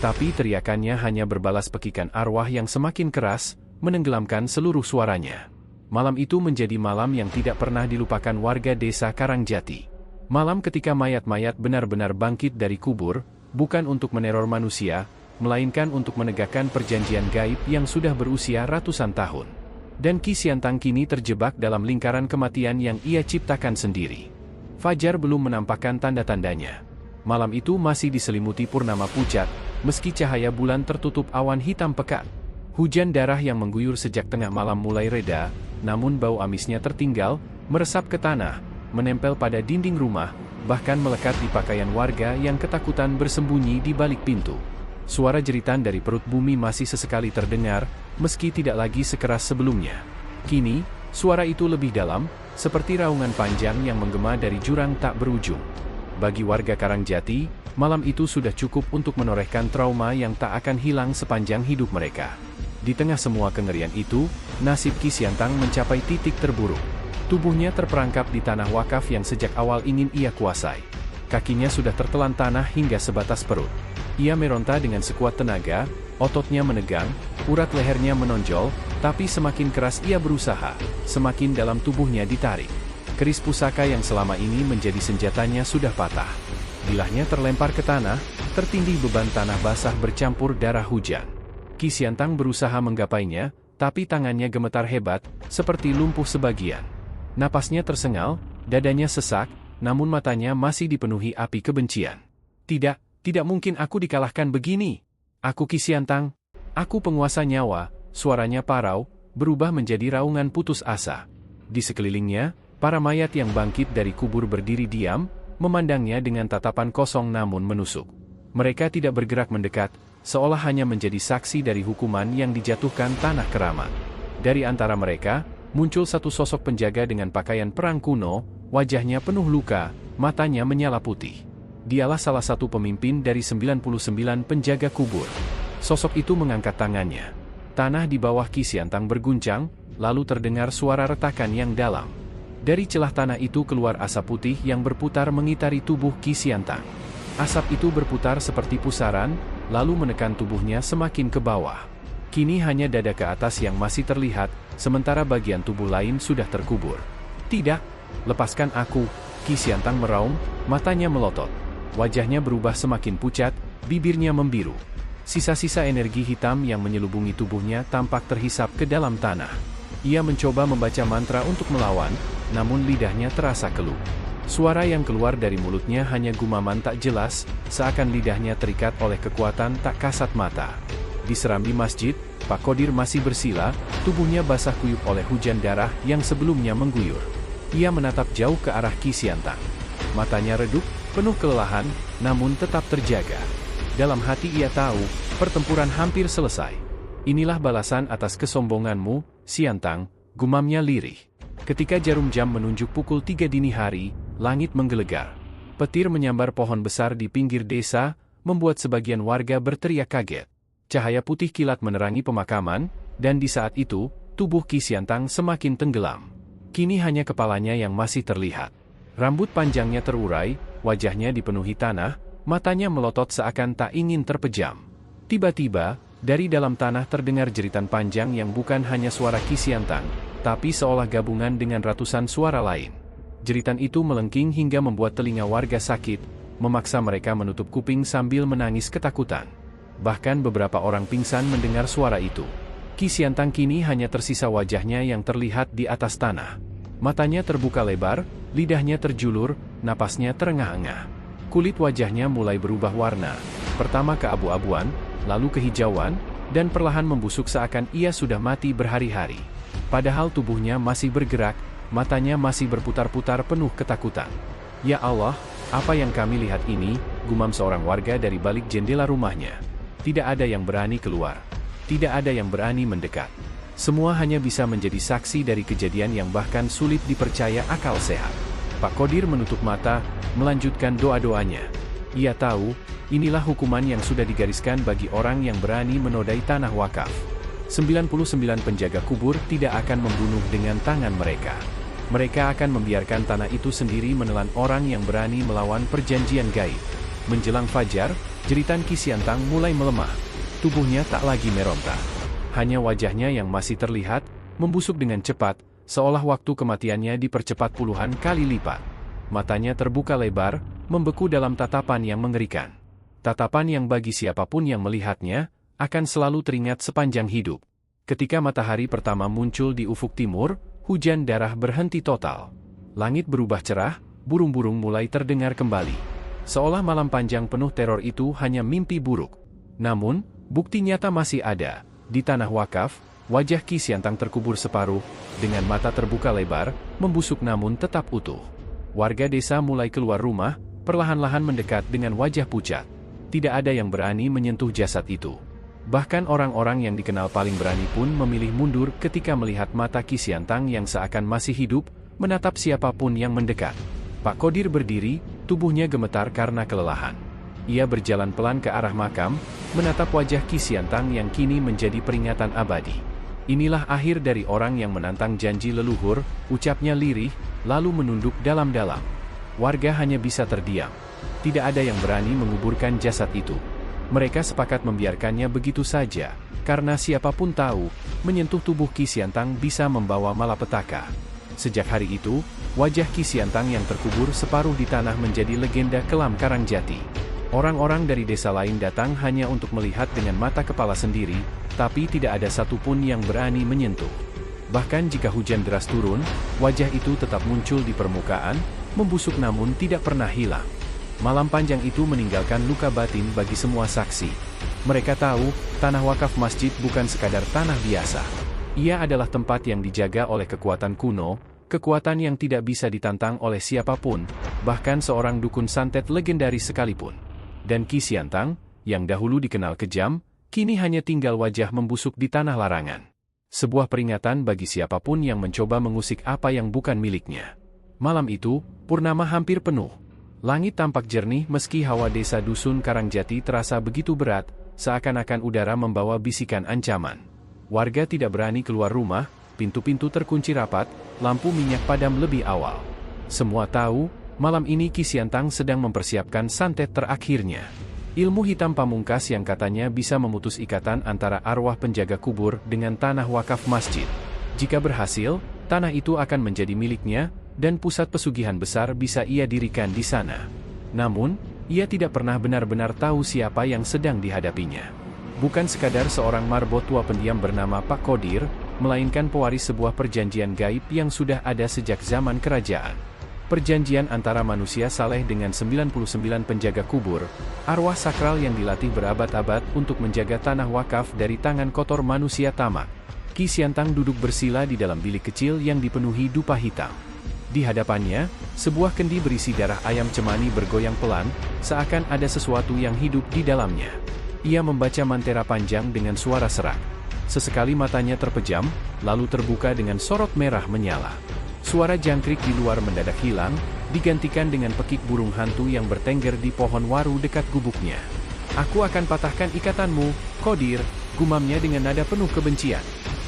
Tapi teriakannya hanya berbalas pekikan arwah yang semakin keras, menenggelamkan seluruh suaranya. Malam itu menjadi malam yang tidak pernah dilupakan warga desa Karangjati. Malam ketika mayat-mayat benar-benar bangkit dari kubur, bukan untuk meneror manusia, melainkan untuk menegakkan perjanjian gaib yang sudah berusia ratusan tahun. Dan Qi Xiantang kini terjebak dalam lingkaran kematian yang ia ciptakan sendiri. Fajar belum menampakkan tanda-tandanya. Malam itu masih diselimuti purnama pucat, meski cahaya bulan tertutup awan hitam pekat. Hujan darah yang mengguyur sejak tengah malam mulai reda, namun bau amisnya tertinggal, meresap ke tanah, menempel pada dinding rumah, bahkan melekat di pakaian warga yang ketakutan bersembunyi di balik pintu. Suara jeritan dari perut bumi masih sesekali terdengar, meski tidak lagi sekeras sebelumnya. Kini, suara itu lebih dalam, seperti raungan panjang yang menggema dari jurang tak berujung. Bagi warga Karangjati, malam itu sudah cukup untuk menorehkan trauma yang tak akan hilang sepanjang hidup mereka. Di tengah semua kengerian itu, nasib Qi Xiantang mencapai titik terburuk. Tubuhnya terperangkap di tanah wakaf yang sejak awal ingin ia kuasai. Kakinya sudah tertelan tanah hingga sebatas perut. Ia meronta dengan sekuat tenaga, ototnya menegang, urat lehernya menonjol, tapi semakin keras ia berusaha, semakin dalam tubuhnya ditarik. Keris pusaka yang selama ini menjadi senjatanya sudah patah. Bilahnya terlempar ke tanah, tertindih beban tanah basah bercampur darah hujan. Qi Xiantang berusaha menggapainya, tapi tangannya gemetar hebat, seperti lumpuh sebagian. Napasnya tersengal, dadanya sesak, namun matanya masih dipenuhi api kebencian. Tidak mungkin aku dikalahkan begini. Aku Qi Xiantang. Aku penguasa nyawa, suaranya parau, berubah menjadi raungan putus asa. Di sekelilingnya, para mayat yang bangkit dari kubur berdiri diam, memandangnya dengan tatapan kosong namun menusuk. Mereka tidak bergerak mendekat, seolah hanya menjadi saksi dari hukuman yang dijatuhkan tanah keramat. Dari antara mereka, muncul satu sosok penjaga dengan pakaian perang kuno, wajahnya penuh luka, matanya menyala putih. Dialah salah satu pemimpin dari 99 penjaga kubur. Sosok itu mengangkat tangannya. Tanah di bawah Qi Xiantang berguncang, lalu terdengar suara retakan yang dalam. Dari celah tanah itu keluar asap putih yang berputar mengitari tubuh Qi Xiantang. Asap itu berputar seperti pusaran, lalu menekan tubuhnya semakin ke bawah. Kini hanya dada ke atas yang masih terlihat, sementara bagian tubuh lain sudah terkubur. "Tidak, lepaskan aku," Qi Xiantang meraung, matanya melotot. Wajahnya berubah semakin pucat, bibirnya membiru. Sisa-sisa energi hitam yang menyelubungi tubuhnya tampak terhisap ke dalam tanah. Ia mencoba membaca mantra untuk melawan, namun lidahnya terasa keluh. Suara yang keluar dari mulutnya hanya gumaman tak jelas, seakan lidahnya terikat oleh kekuatan tak kasat mata. Di serambi masjid, Pak Kodir masih bersila, tubuhnya basah kuyup oleh hujan darah yang sebelumnya mengguyur. Ia menatap jauh ke arah Qi Xiantang. Matanya redup, penuh kelelahan, namun tetap terjaga. Dalam hati ia tahu, pertempuran hampir selesai. Inilah balasan atas kesombonganmu, Xiantang, gumamnya lirih. Ketika jarum jam menunjuk pukul 3 dini hari, langit menggelegar. Petir menyambar pohon besar di pinggir desa, membuat sebagian warga berteriak kaget. Cahaya putih kilat menerangi pemakaman, dan di saat itu, tubuh Qi Xiantang semakin tenggelam. Kini hanya kepalanya yang masih terlihat. Rambut panjangnya terurai, wajahnya dipenuhi tanah, matanya melotot seakan tak ingin terpejam. Tiba-tiba, dari dalam tanah terdengar jeritan panjang yang bukan hanya suara Qi Xiantang, tapi seolah gabungan dengan ratusan suara lain. Jeritan itu melengking hingga membuat telinga warga sakit, memaksa mereka menutup kuping sambil menangis ketakutan. Bahkan beberapa orang pingsan mendengar suara itu. Qi Xiantang kini hanya tersisa wajahnya yang terlihat di atas tanah. Matanya terbuka lebar, lidahnya terjulur, napasnya terengah-engah. Kulit wajahnya mulai berubah warna, pertama keabu-abuan, lalu kehijauan, dan perlahan membusuk seakan ia sudah mati berhari-hari. Padahal tubuhnya masih bergerak, matanya masih berputar-putar penuh ketakutan. Ya Allah, apa yang kami lihat ini, gumam seorang warga dari balik jendela rumahnya. Tidak ada yang berani keluar. Tidak ada yang berani mendekat. Semua hanya bisa menjadi saksi dari kejadian yang bahkan sulit dipercaya akal sehat. Pak Qodir menutup mata, melanjutkan doa-doanya. Ia tahu, inilah hukuman yang sudah digariskan bagi orang yang berani menodai tanah wakaf. 99 penjaga kubur tidak akan membunuh dengan tangan mereka. Mereka akan membiarkan tanah itu sendiri menelan orang yang berani melawan perjanjian gaib. Menjelang fajar, jeritan Qi Xiantang mulai melemah. Tubuhnya tak lagi meronta. Hanya wajahnya yang masih terlihat, membusuk dengan cepat, seolah waktu kematiannya dipercepat puluhan kali lipat. Matanya terbuka lebar, membeku dalam tatapan yang mengerikan. Tatapan yang bagi siapapun yang melihatnya, akan selalu teringat sepanjang hidup. Ketika matahari pertama muncul di ufuk timur, hujan darah berhenti total. Langit berubah cerah, burung-burung mulai terdengar kembali. Seolah malam panjang penuh teror itu hanya mimpi buruk. Namun, bukti nyata masih ada. Di tanah wakaf, wajah Qi Xiantang terkubur separuh, dengan mata terbuka lebar, membusuk namun tetap utuh. Warga desa mulai keluar rumah, perlahan-lahan mendekat dengan wajah pucat. Tidak ada yang berani menyentuh jasad itu. Bahkan orang-orang yang dikenal paling berani pun memilih mundur ketika melihat mata Qi Xiantang yang seakan masih hidup, menatap siapapun yang mendekat. Pak Qodir berdiri, tubuhnya gemetar karena kelelahan. Ia berjalan pelan ke arah makam, menatap wajah Qi Xiantang yang kini menjadi peringatan abadi. Inilah akhir dari orang yang menantang janji leluhur, ucapnya lirih, lalu menunduk dalam-dalam. Warga hanya bisa terdiam. Tidak ada yang berani menguburkan jasad itu. Mereka sepakat membiarkannya begitu saja, karena siapapun tahu, menyentuh tubuh Qi Xiantang bisa membawa malapetaka. Sejak hari itu, wajah Qi Xiantang yang terkubur separuh di tanah menjadi legenda kelam Karangjati. Orang-orang dari desa lain datang hanya untuk melihat dengan mata kepala sendiri, tapi tidak ada satupun yang berani menyentuh. Bahkan jika hujan deras turun, wajah itu tetap muncul di permukaan, membusuk namun tidak pernah hilang. Malam panjang itu meninggalkan luka batin bagi semua saksi. Mereka tahu, tanah wakaf masjid bukan sekadar tanah biasa. Ia adalah tempat yang dijaga oleh kekuatan kuno, kekuatan yang tidak bisa ditantang oleh siapapun, bahkan seorang dukun santet legendaris sekalipun. Dan Qi Xiantang, yang dahulu dikenal kejam, kini hanya tinggal wajah membusuk di tanah larangan. Sebuah peringatan bagi siapapun yang mencoba mengusik apa yang bukan miliknya. Malam itu, purnama hampir penuh. Langit tampak jernih meski hawa desa dusun Karangjati terasa begitu berat, seakan-akan udara membawa bisikan ancaman. Warga tidak berani keluar rumah, pintu-pintu terkunci rapat, lampu minyak padam lebih awal. Semua tahu, malam ini Qi Xiantang sedang mempersiapkan santet terakhirnya. Ilmu hitam pamungkas yang katanya bisa memutus ikatan antara arwah penjaga kubur dengan tanah wakaf masjid. Jika berhasil, tanah itu akan menjadi miliknya, dan pusat pesugihan besar bisa ia dirikan di sana. Namun, ia tidak pernah benar-benar tahu siapa yang sedang dihadapinya. Bukan sekadar seorang marbot tua pendiam bernama Pak Qodir, melainkan pewaris sebuah perjanjian gaib yang sudah ada sejak zaman kerajaan. Perjanjian antara manusia saleh dengan 99 penjaga kubur, arwah sakral yang dilatih berabad-abad untuk menjaga tanah wakaf dari tangan kotor manusia tamak. Qi Xiantang duduk bersila di dalam bilik kecil yang dipenuhi dupa hitam. Di hadapannya, sebuah kendi berisi darah ayam cemani bergoyang pelan, seakan ada sesuatu yang hidup di dalamnya. Ia membaca mantera panjang dengan suara serak. Sesekali matanya terpejam, lalu terbuka dengan sorot merah menyala. Suara jangkrik di luar mendadak hilang, digantikan dengan pekik burung hantu yang bertengger di pohon waru dekat gubuknya. "Aku akan patahkan ikatanmu, Qadir," gumamnya dengan nada penuh kebencian.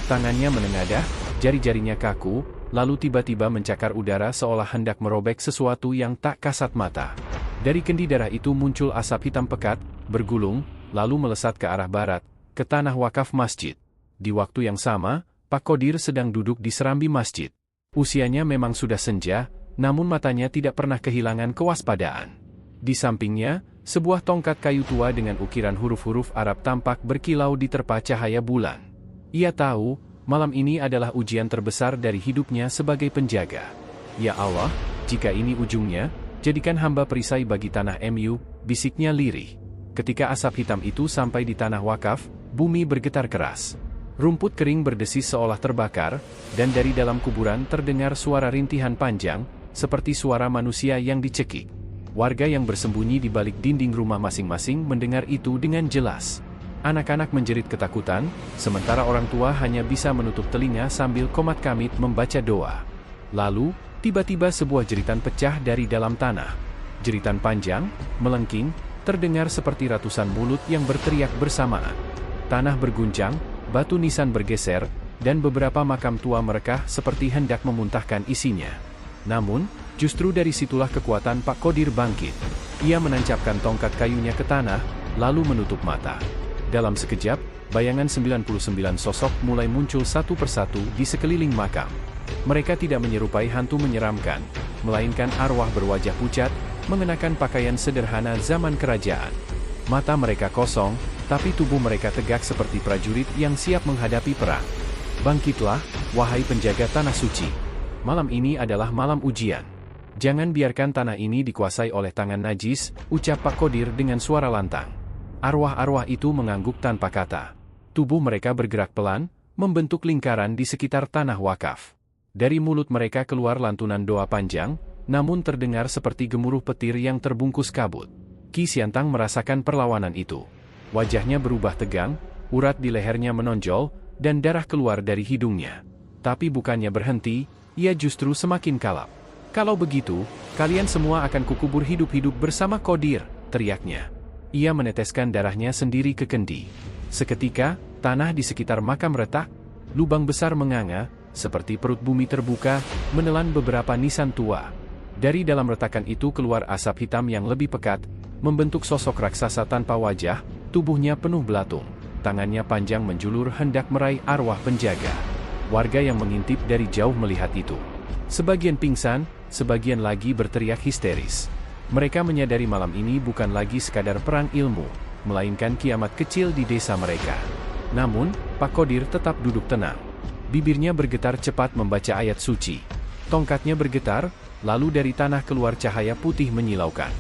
Tangannya menengadah, jari-jarinya kaku, lalu tiba-tiba mencakar udara seolah hendak merobek sesuatu yang tak kasat mata. Dari kendi darah itu muncul asap hitam pekat, bergulung, lalu melesat ke arah barat, ke tanah wakaf masjid. Di waktu yang sama, Pak Qadir sedang duduk di serambi masjid. Usianya memang sudah senja, namun matanya tidak pernah kehilangan kewaspadaan. Di sampingnya, sebuah tongkat kayu tua dengan ukiran huruf-huruf Arab tampak berkilau diterpa cahaya bulan. Ia tahu, malam ini adalah ujian terbesar dari hidupnya sebagai penjaga. "Ya Allah, jika ini ujungnya, jadikan hamba perisai bagi tanah MU," bisiknya lirih. Ketika asap hitam itu sampai di tanah wakaf, bumi bergetar keras. Rumput kering berdesis seolah terbakar, dan dari dalam kuburan terdengar suara rintihan panjang, seperti suara manusia yang dicekik. Warga yang bersembunyi di balik dinding rumah masing-masing mendengar itu dengan jelas. Anak-anak menjerit ketakutan, sementara orang tua hanya bisa menutup telinga sambil komat kamit membaca doa. Lalu, tiba-tiba sebuah jeritan pecah dari dalam tanah. Jeritan panjang, melengking, terdengar seperti ratusan mulut yang berteriak bersamaan. Tanah berguncang, batu nisan bergeser, dan beberapa makam tua merekah seperti hendak memuntahkan isinya. Namun, justru dari situlah kekuatan Pak Qadir bangkit. Ia menancapkan tongkat kayunya ke tanah, lalu menutup mata. Dalam sekejap, bayangan 99 sosok mulai muncul satu persatu di sekeliling makam. Mereka tidak menyerupai hantu menyeramkan, melainkan arwah berwajah pucat, mengenakan pakaian sederhana zaman kerajaan. Mata mereka kosong, tapi tubuh mereka tegak seperti prajurit yang siap menghadapi perang. "Bangkitlah, wahai penjaga tanah suci. Malam ini adalah malam ujian. Jangan biarkan tanah ini dikuasai oleh tangan najis," ucap Pak Qadir dengan suara lantang. Arwah-arwah itu mengangguk tanpa kata. Tubuh mereka bergerak pelan, membentuk lingkaran di sekitar tanah wakaf. Dari mulut mereka keluar lantunan doa panjang, namun terdengar seperti gemuruh petir yang terbungkus kabut. Ki Siantang merasakan perlawanan itu. Wajahnya berubah tegang, urat di lehernya menonjol, dan darah keluar dari hidungnya. Tapi bukannya berhenti, ia justru semakin kalap. "Kalau begitu, kalian semua akan kukubur hidup-hidup bersama Qadir," teriaknya. Ia meneteskan darahnya sendiri ke kendi. Seketika, tanah di sekitar makam retak, lubang besar menganga, seperti perut bumi terbuka, menelan beberapa nisan tua. Dari dalam retakan itu keluar asap hitam yang lebih pekat, membentuk sosok raksasa tanpa wajah, tubuhnya penuh belatung, tangannya panjang menjulur hendak meraih arwah penjaga. Warga yang mengintip dari jauh melihat itu. Sebagian pingsan, sebagian lagi berteriak histeris. Mereka menyadari malam ini bukan lagi sekadar perang ilmu, melainkan kiamat kecil di desa mereka. Namun, Pak Qadir tetap duduk tenang. Bibirnya bergetar cepat membaca ayat suci. Tongkatnya bergetar, lalu dari tanah keluar cahaya putih menyilaukan.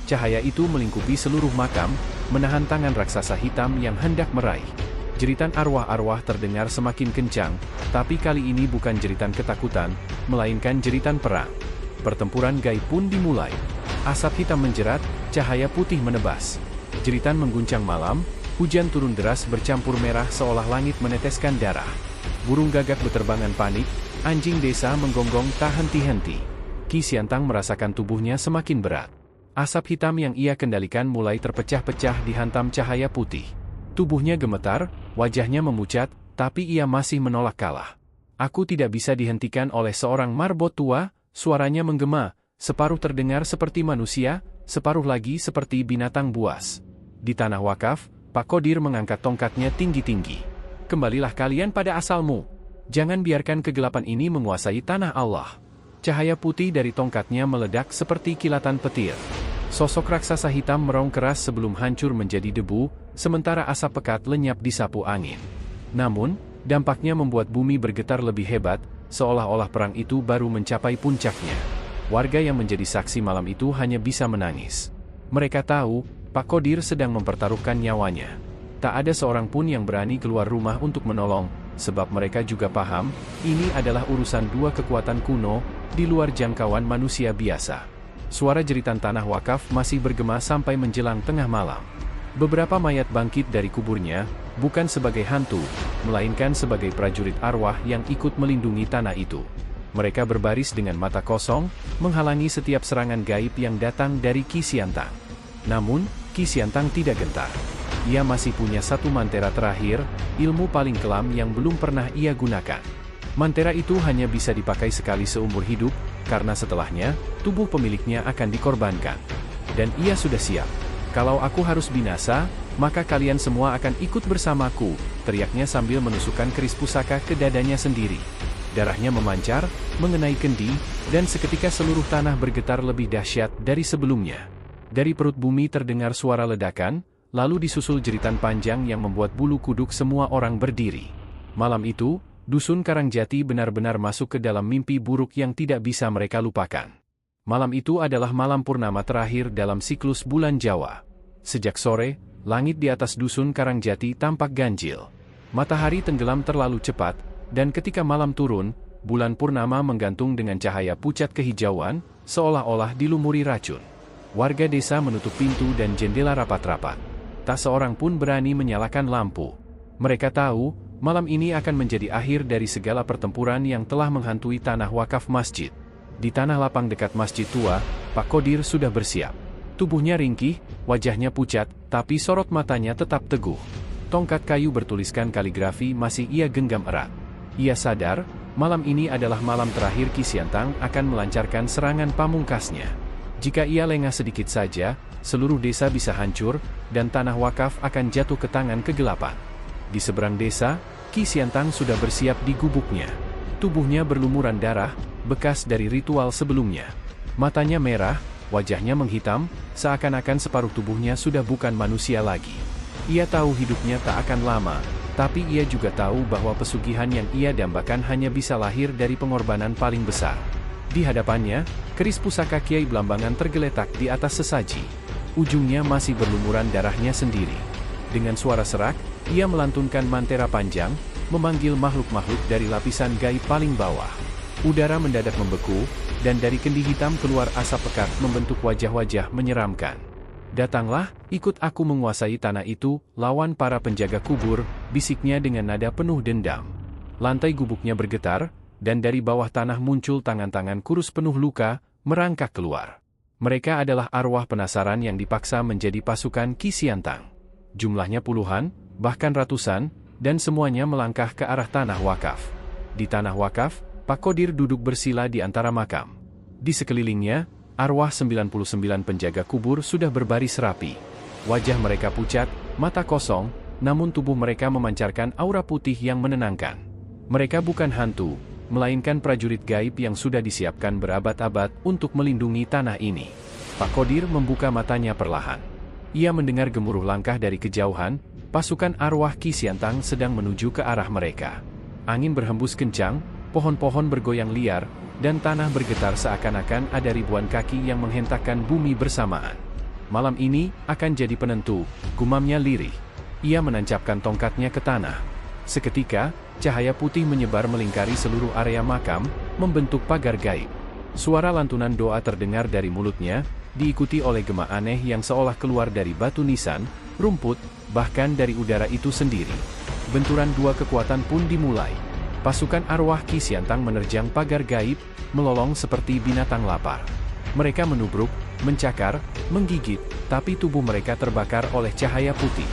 Cahaya itu melingkupi seluruh makam, menahan tangan raksasa hitam yang hendak meraih. Jeritan arwah-arwah terdengar semakin kencang, tapi kali ini bukan jeritan ketakutan, melainkan jeritan perang. Pertempuran gaib pun dimulai. Asap hitam menjerat, cahaya putih menebas. Jeritan mengguncang malam, hujan turun deras bercampur merah seolah langit meneteskan darah. Burung gagak beterbangan panik, anjing desa menggonggong tak henti-henti. Ki Siantang merasakan tubuhnya semakin berat. Asap hitam yang ia kendalikan mulai terpecah-pecah dihantam cahaya putih. Tubuhnya gemetar, wajahnya memucat, tapi ia masih menolak kalah. "Aku tidak bisa dihentikan oleh seorang marbot tua," suaranya menggema, separuh terdengar seperti manusia, separuh lagi seperti binatang buas. Di tanah wakaf, Pak Qadir mengangkat tongkatnya tinggi-tinggi. "Kembalilah kalian pada asalmu. Jangan biarkan kegelapan ini menguasai tanah Allah." Cahaya putih dari tongkatnya meledak seperti kilatan petir. Sosok raksasa hitam merong keras sebelum hancur menjadi debu, sementara asap pekat lenyap disapu angin. Namun, dampaknya membuat bumi bergetar lebih hebat, seolah-olah perang itu baru mencapai puncaknya. Warga yang menjadi saksi malam itu hanya bisa menangis. Mereka tahu, Pak Qadir sedang mempertaruhkan nyawanya. Tak ada seorang pun yang berani keluar rumah untuk menolong, sebab mereka juga paham, ini adalah urusan dua kekuatan kuno, di luar jangkauan manusia biasa. Suara jeritan tanah wakaf masih bergema sampai menjelang tengah malam. Beberapa mayat bangkit dari kuburnya, bukan sebagai hantu, melainkan sebagai prajurit arwah yang ikut melindungi tanah itu. Mereka berbaris dengan mata kosong, menghalangi setiap serangan gaib yang datang dari Qi Xiantang. Namun, Qi Xiantang tidak gentar. Ia masih punya satu mantera terakhir, ilmu paling kelam yang belum pernah ia gunakan. Mantera itu hanya bisa dipakai sekali seumur hidup, karena setelahnya, tubuh pemiliknya akan dikorbankan. Dan ia sudah siap. Kalau aku harus binasa, maka kalian semua akan ikut bersamaku, teriaknya sambil menusukkan keris pusaka ke dadanya sendiri. Darahnya memancar, mengenai kendi, dan seketika seluruh tanah bergetar lebih dahsyat dari sebelumnya. Dari perut bumi terdengar suara ledakan, lalu disusul jeritan panjang yang membuat bulu kuduk semua orang berdiri. Malam itu, Dusun Karangjati benar-benar masuk ke dalam mimpi buruk yang tidak bisa mereka lupakan. Malam itu adalah malam purnama terakhir dalam siklus bulan Jawa. Sejak sore, langit di atas Dusun Karangjati tampak ganjil. Matahari tenggelam terlalu cepat, dan ketika malam turun, bulan purnama menggantung dengan cahaya pucat kehijauan, seolah-olah dilumuri racun. Warga desa menutup pintu dan jendela rapat-rapat. Tak seorang pun berani menyalakan lampu. Mereka tahu, malam ini akan menjadi akhir dari segala pertempuran yang telah menghantui tanah wakaf masjid. Di tanah lapang dekat masjid tua, Pak Qodir sudah bersiap. Tubuhnya ringkih, wajahnya pucat, tapi sorot matanya tetap teguh. Tongkat kayu bertuliskan kaligrafi masih ia genggam erat. Ia sadar, malam ini adalah malam terakhir Qi Xiantang akan melancarkan serangan pamungkasnya. Jika ia lengah sedikit saja, seluruh desa bisa hancur, dan tanah wakaf akan jatuh ke tangan kegelapan. Di seberang desa, Qi Xiantang sudah bersiap di gubuknya. Tubuhnya berlumuran darah, bekas dari ritual sebelumnya. Matanya merah, wajahnya menghitam, seakan-akan separuh tubuhnya sudah bukan manusia lagi. Ia tahu hidupnya tak akan lama, tapi ia juga tahu bahwa pesugihan yang ia dambakan hanya bisa lahir dari pengorbanan paling besar. Di hadapannya, keris pusaka Kiai Blambangan tergeletak di atas sesaji. Ujungnya masih berlumuran darahnya sendiri. Dengan suara serak, ia melantunkan mantera panjang, memanggil makhluk-makhluk dari lapisan gaib paling bawah. Udara mendadak membeku, dan dari kendi hitam keluar asap pekat membentuk wajah-wajah menyeramkan. Datanglah, ikut aku menguasai tanah itu, lawan para penjaga kubur, bisiknya dengan nada penuh dendam. Lantai gubuknya bergetar, dan dari bawah tanah muncul tangan-tangan kurus penuh luka, merangkak keluar. Mereka adalah arwah penasaran yang dipaksa menjadi pasukan Qi Xiantang. Jumlahnya puluhan, bahkan ratusan, dan semuanya melangkah ke arah tanah wakaf. Di tanah wakaf, Pak Qodir duduk bersila di antara makam. Di sekelilingnya, arwah 99 penjaga kubur sudah berbaris rapi. Wajah mereka pucat, mata kosong, namun tubuh mereka memancarkan aura putih yang menenangkan. Mereka bukan hantu, melainkan prajurit gaib yang sudah disiapkan berabad-abad untuk melindungi tanah ini. Pak Qodir membuka matanya perlahan. Ia mendengar gemuruh langkah dari kejauhan, pasukan arwah Qi Xiantang sedang menuju ke arah mereka. Angin berhembus kencang, pohon-pohon bergoyang liar, dan tanah bergetar seakan-akan ada ribuan kaki yang menghentakkan bumi bersamaan. Malam ini akan jadi penentu, gumamnya lirih. Ia menancapkan tongkatnya ke tanah. Seketika, cahaya putih menyebar melingkari seluruh area makam, membentuk pagar gaib. Suara lantunan doa terdengar dari mulutnya, diikuti oleh gema aneh yang seolah keluar dari batu nisan, rumput, bahkan dari udara itu sendiri. Benturan dua kekuatan pun dimulai. Pasukan arwah Qi Xiantang menerjang pagar gaib, melolong seperti binatang lapar. Mereka menubruk, mencakar, menggigit, tapi tubuh mereka terbakar oleh cahaya putih.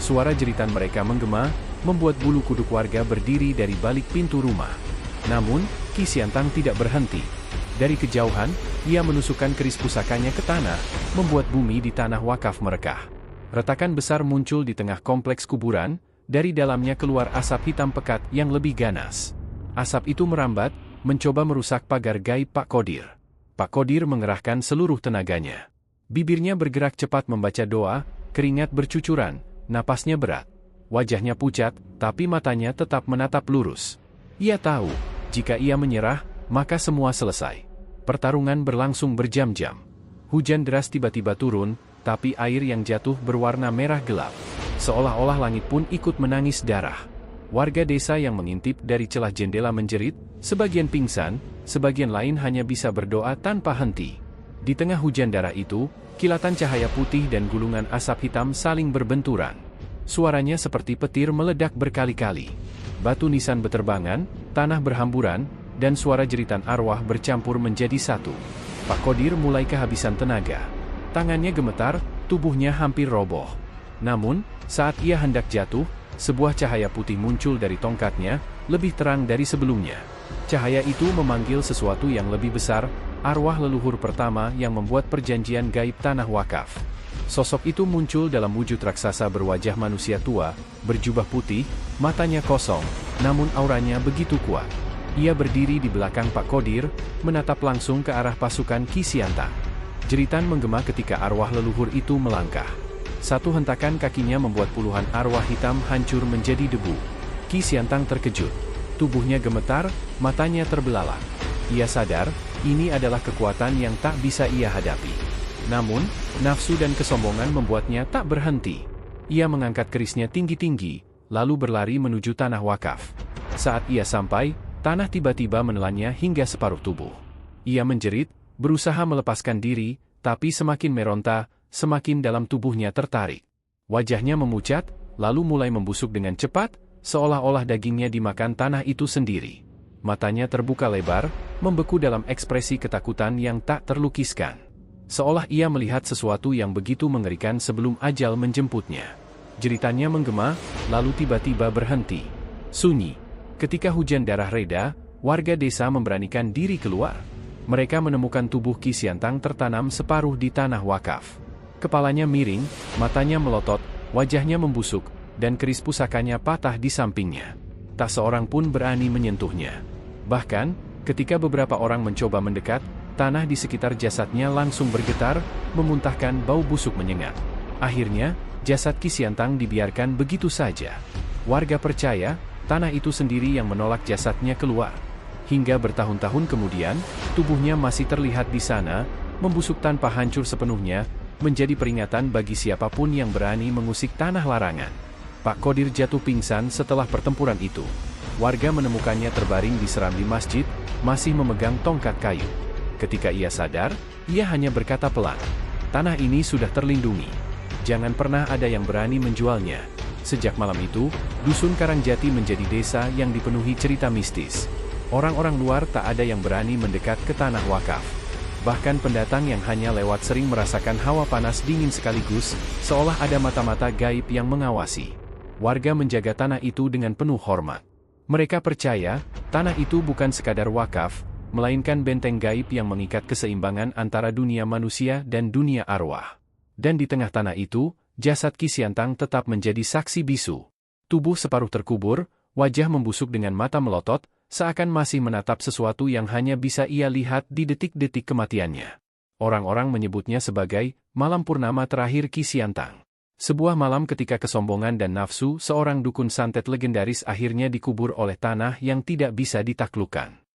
Suara jeritan mereka menggema, membuat bulu kuduk warga berdiri dari balik pintu rumah. Namun, Qi Xiantang tidak berhenti. Dari kejauhan, ia menusukkan keris pusakanya ke tanah, membuat bumi di tanah wakaf merekah. Retakan besar muncul di tengah kompleks kuburan, dari dalamnya keluar asap hitam pekat yang lebih ganas. Asap itu merambat, mencoba merusak pagar gaib Pak Qodir. Pak Qodir mengerahkan seluruh tenaganya. Bibirnya bergerak cepat membaca doa, keringat bercucuran, napasnya berat. Wajahnya pucat, tapi matanya tetap menatap lurus. Ia tahu, jika ia menyerah, maka semua selesai. Pertarungan berlangsung berjam-jam. Hujan deras tiba-tiba turun, tapi air yang jatuh berwarna merah gelap. Seolah-olah langit pun ikut menangis darah. Warga desa yang mengintip dari celah jendela menjerit, sebagian pingsan, sebagian lain hanya bisa berdoa tanpa henti. Di tengah hujan darah itu, kilatan cahaya putih dan gulungan asap hitam saling berbenturan. Suaranya seperti petir meledak berkali-kali. Batu nisan beterbangan, tanah berhamburan, dan suara jeritan arwah bercampur menjadi satu. Pak Qodir mulai kehabisan tenaga. Tangannya gemetar, tubuhnya hampir roboh. Namun, saat ia hendak jatuh, sebuah cahaya putih muncul dari tongkatnya, lebih terang dari sebelumnya. Cahaya itu memanggil sesuatu yang lebih besar, arwah leluhur pertama yang membuat perjanjian gaib tanah wakaf. Sosok itu muncul dalam wujud raksasa berwajah manusia tua, berjubah putih, matanya kosong, namun auranya begitu kuat. Ia berdiri di belakang Pak Qodir, menatap langsung ke arah pasukan Ki Siantang. Jeritan menggema ketika arwah leluhur itu melangkah. Satu hentakan kakinya membuat puluhan arwah hitam hancur menjadi debu. Ki Siantang terkejut. Tubuhnya gemetar, matanya terbelalak. Ia sadar, ini adalah kekuatan yang tak bisa ia hadapi. Namun, nafsu dan kesombongan membuatnya tak berhenti. Ia mengangkat kerisnya tinggi-tinggi, lalu berlari menuju tanah wakaf. Saat ia sampai, tanah tiba-tiba menelannya hingga separuh tubuh. Ia menjerit, berusaha melepaskan diri, tapi semakin meronta, semakin dalam tubuhnya tertarik. Wajahnya memucat, lalu mulai membusuk dengan cepat, seolah-olah dagingnya dimakan tanah itu sendiri. Matanya terbuka lebar, membeku dalam ekspresi ketakutan yang tak terlukiskan. Seolah ia melihat sesuatu yang begitu mengerikan sebelum ajal menjemputnya. Jeritannya menggema, lalu tiba-tiba berhenti. Sunyi. Ketika hujan darah reda, warga desa memberanikan diri keluar. Mereka menemukan tubuh Ki Siantang tertanam separuh di tanah wakaf. Kepalanya miring, matanya melotot, wajahnya membusuk, dan keris pusakanya patah di sampingnya. Tak seorang pun berani menyentuhnya. Bahkan, ketika beberapa orang mencoba mendekat, tanah di sekitar jasadnya langsung bergetar, memuntahkan bau busuk menyengat. Akhirnya, jasad Ki Siantang dibiarkan begitu saja. Warga percaya, tanah itu sendiri yang menolak jasadnya keluar. Hingga bertahun-tahun kemudian, tubuhnya masih terlihat di sana, membusuk tanpa hancur sepenuhnya, menjadi peringatan bagi siapapun yang berani mengusik tanah larangan. Pak Qodir jatuh pingsan setelah pertempuran itu. Warga menemukannya terbaring di serambi masjid, masih memegang tongkat kayu. Ketika ia sadar, ia hanya berkata pelan, "Tanah ini sudah terlindungi. Jangan pernah ada yang berani menjualnya." Sejak malam itu, Dusun Karangjati menjadi desa yang dipenuhi cerita mistis. Orang-orang luar tak ada yang berani mendekat ke tanah wakaf. Bahkan pendatang yang hanya lewat sering merasakan hawa panas dingin sekaligus, seolah ada mata-mata gaib yang mengawasi. Warga menjaga tanah itu dengan penuh hormat. Mereka percaya, tanah itu bukan sekadar wakaf, melainkan benteng gaib yang mengikat keseimbangan antara dunia manusia dan dunia arwah. Dan di tengah tanah itu, jasad Ki Siantang tetap menjadi saksi bisu. Tubuh separuh terkubur, wajah membusuk dengan mata melotot, seakan masih menatap sesuatu yang hanya bisa ia lihat di detik-detik kematiannya. Orang-orang menyebutnya sebagai malam purnama terakhir Ki Siantang. Sebuah malam ketika kesombongan dan nafsu seorang dukun santet legendaris akhirnya dikubur oleh tanah yang tidak bisa ditaklukkan.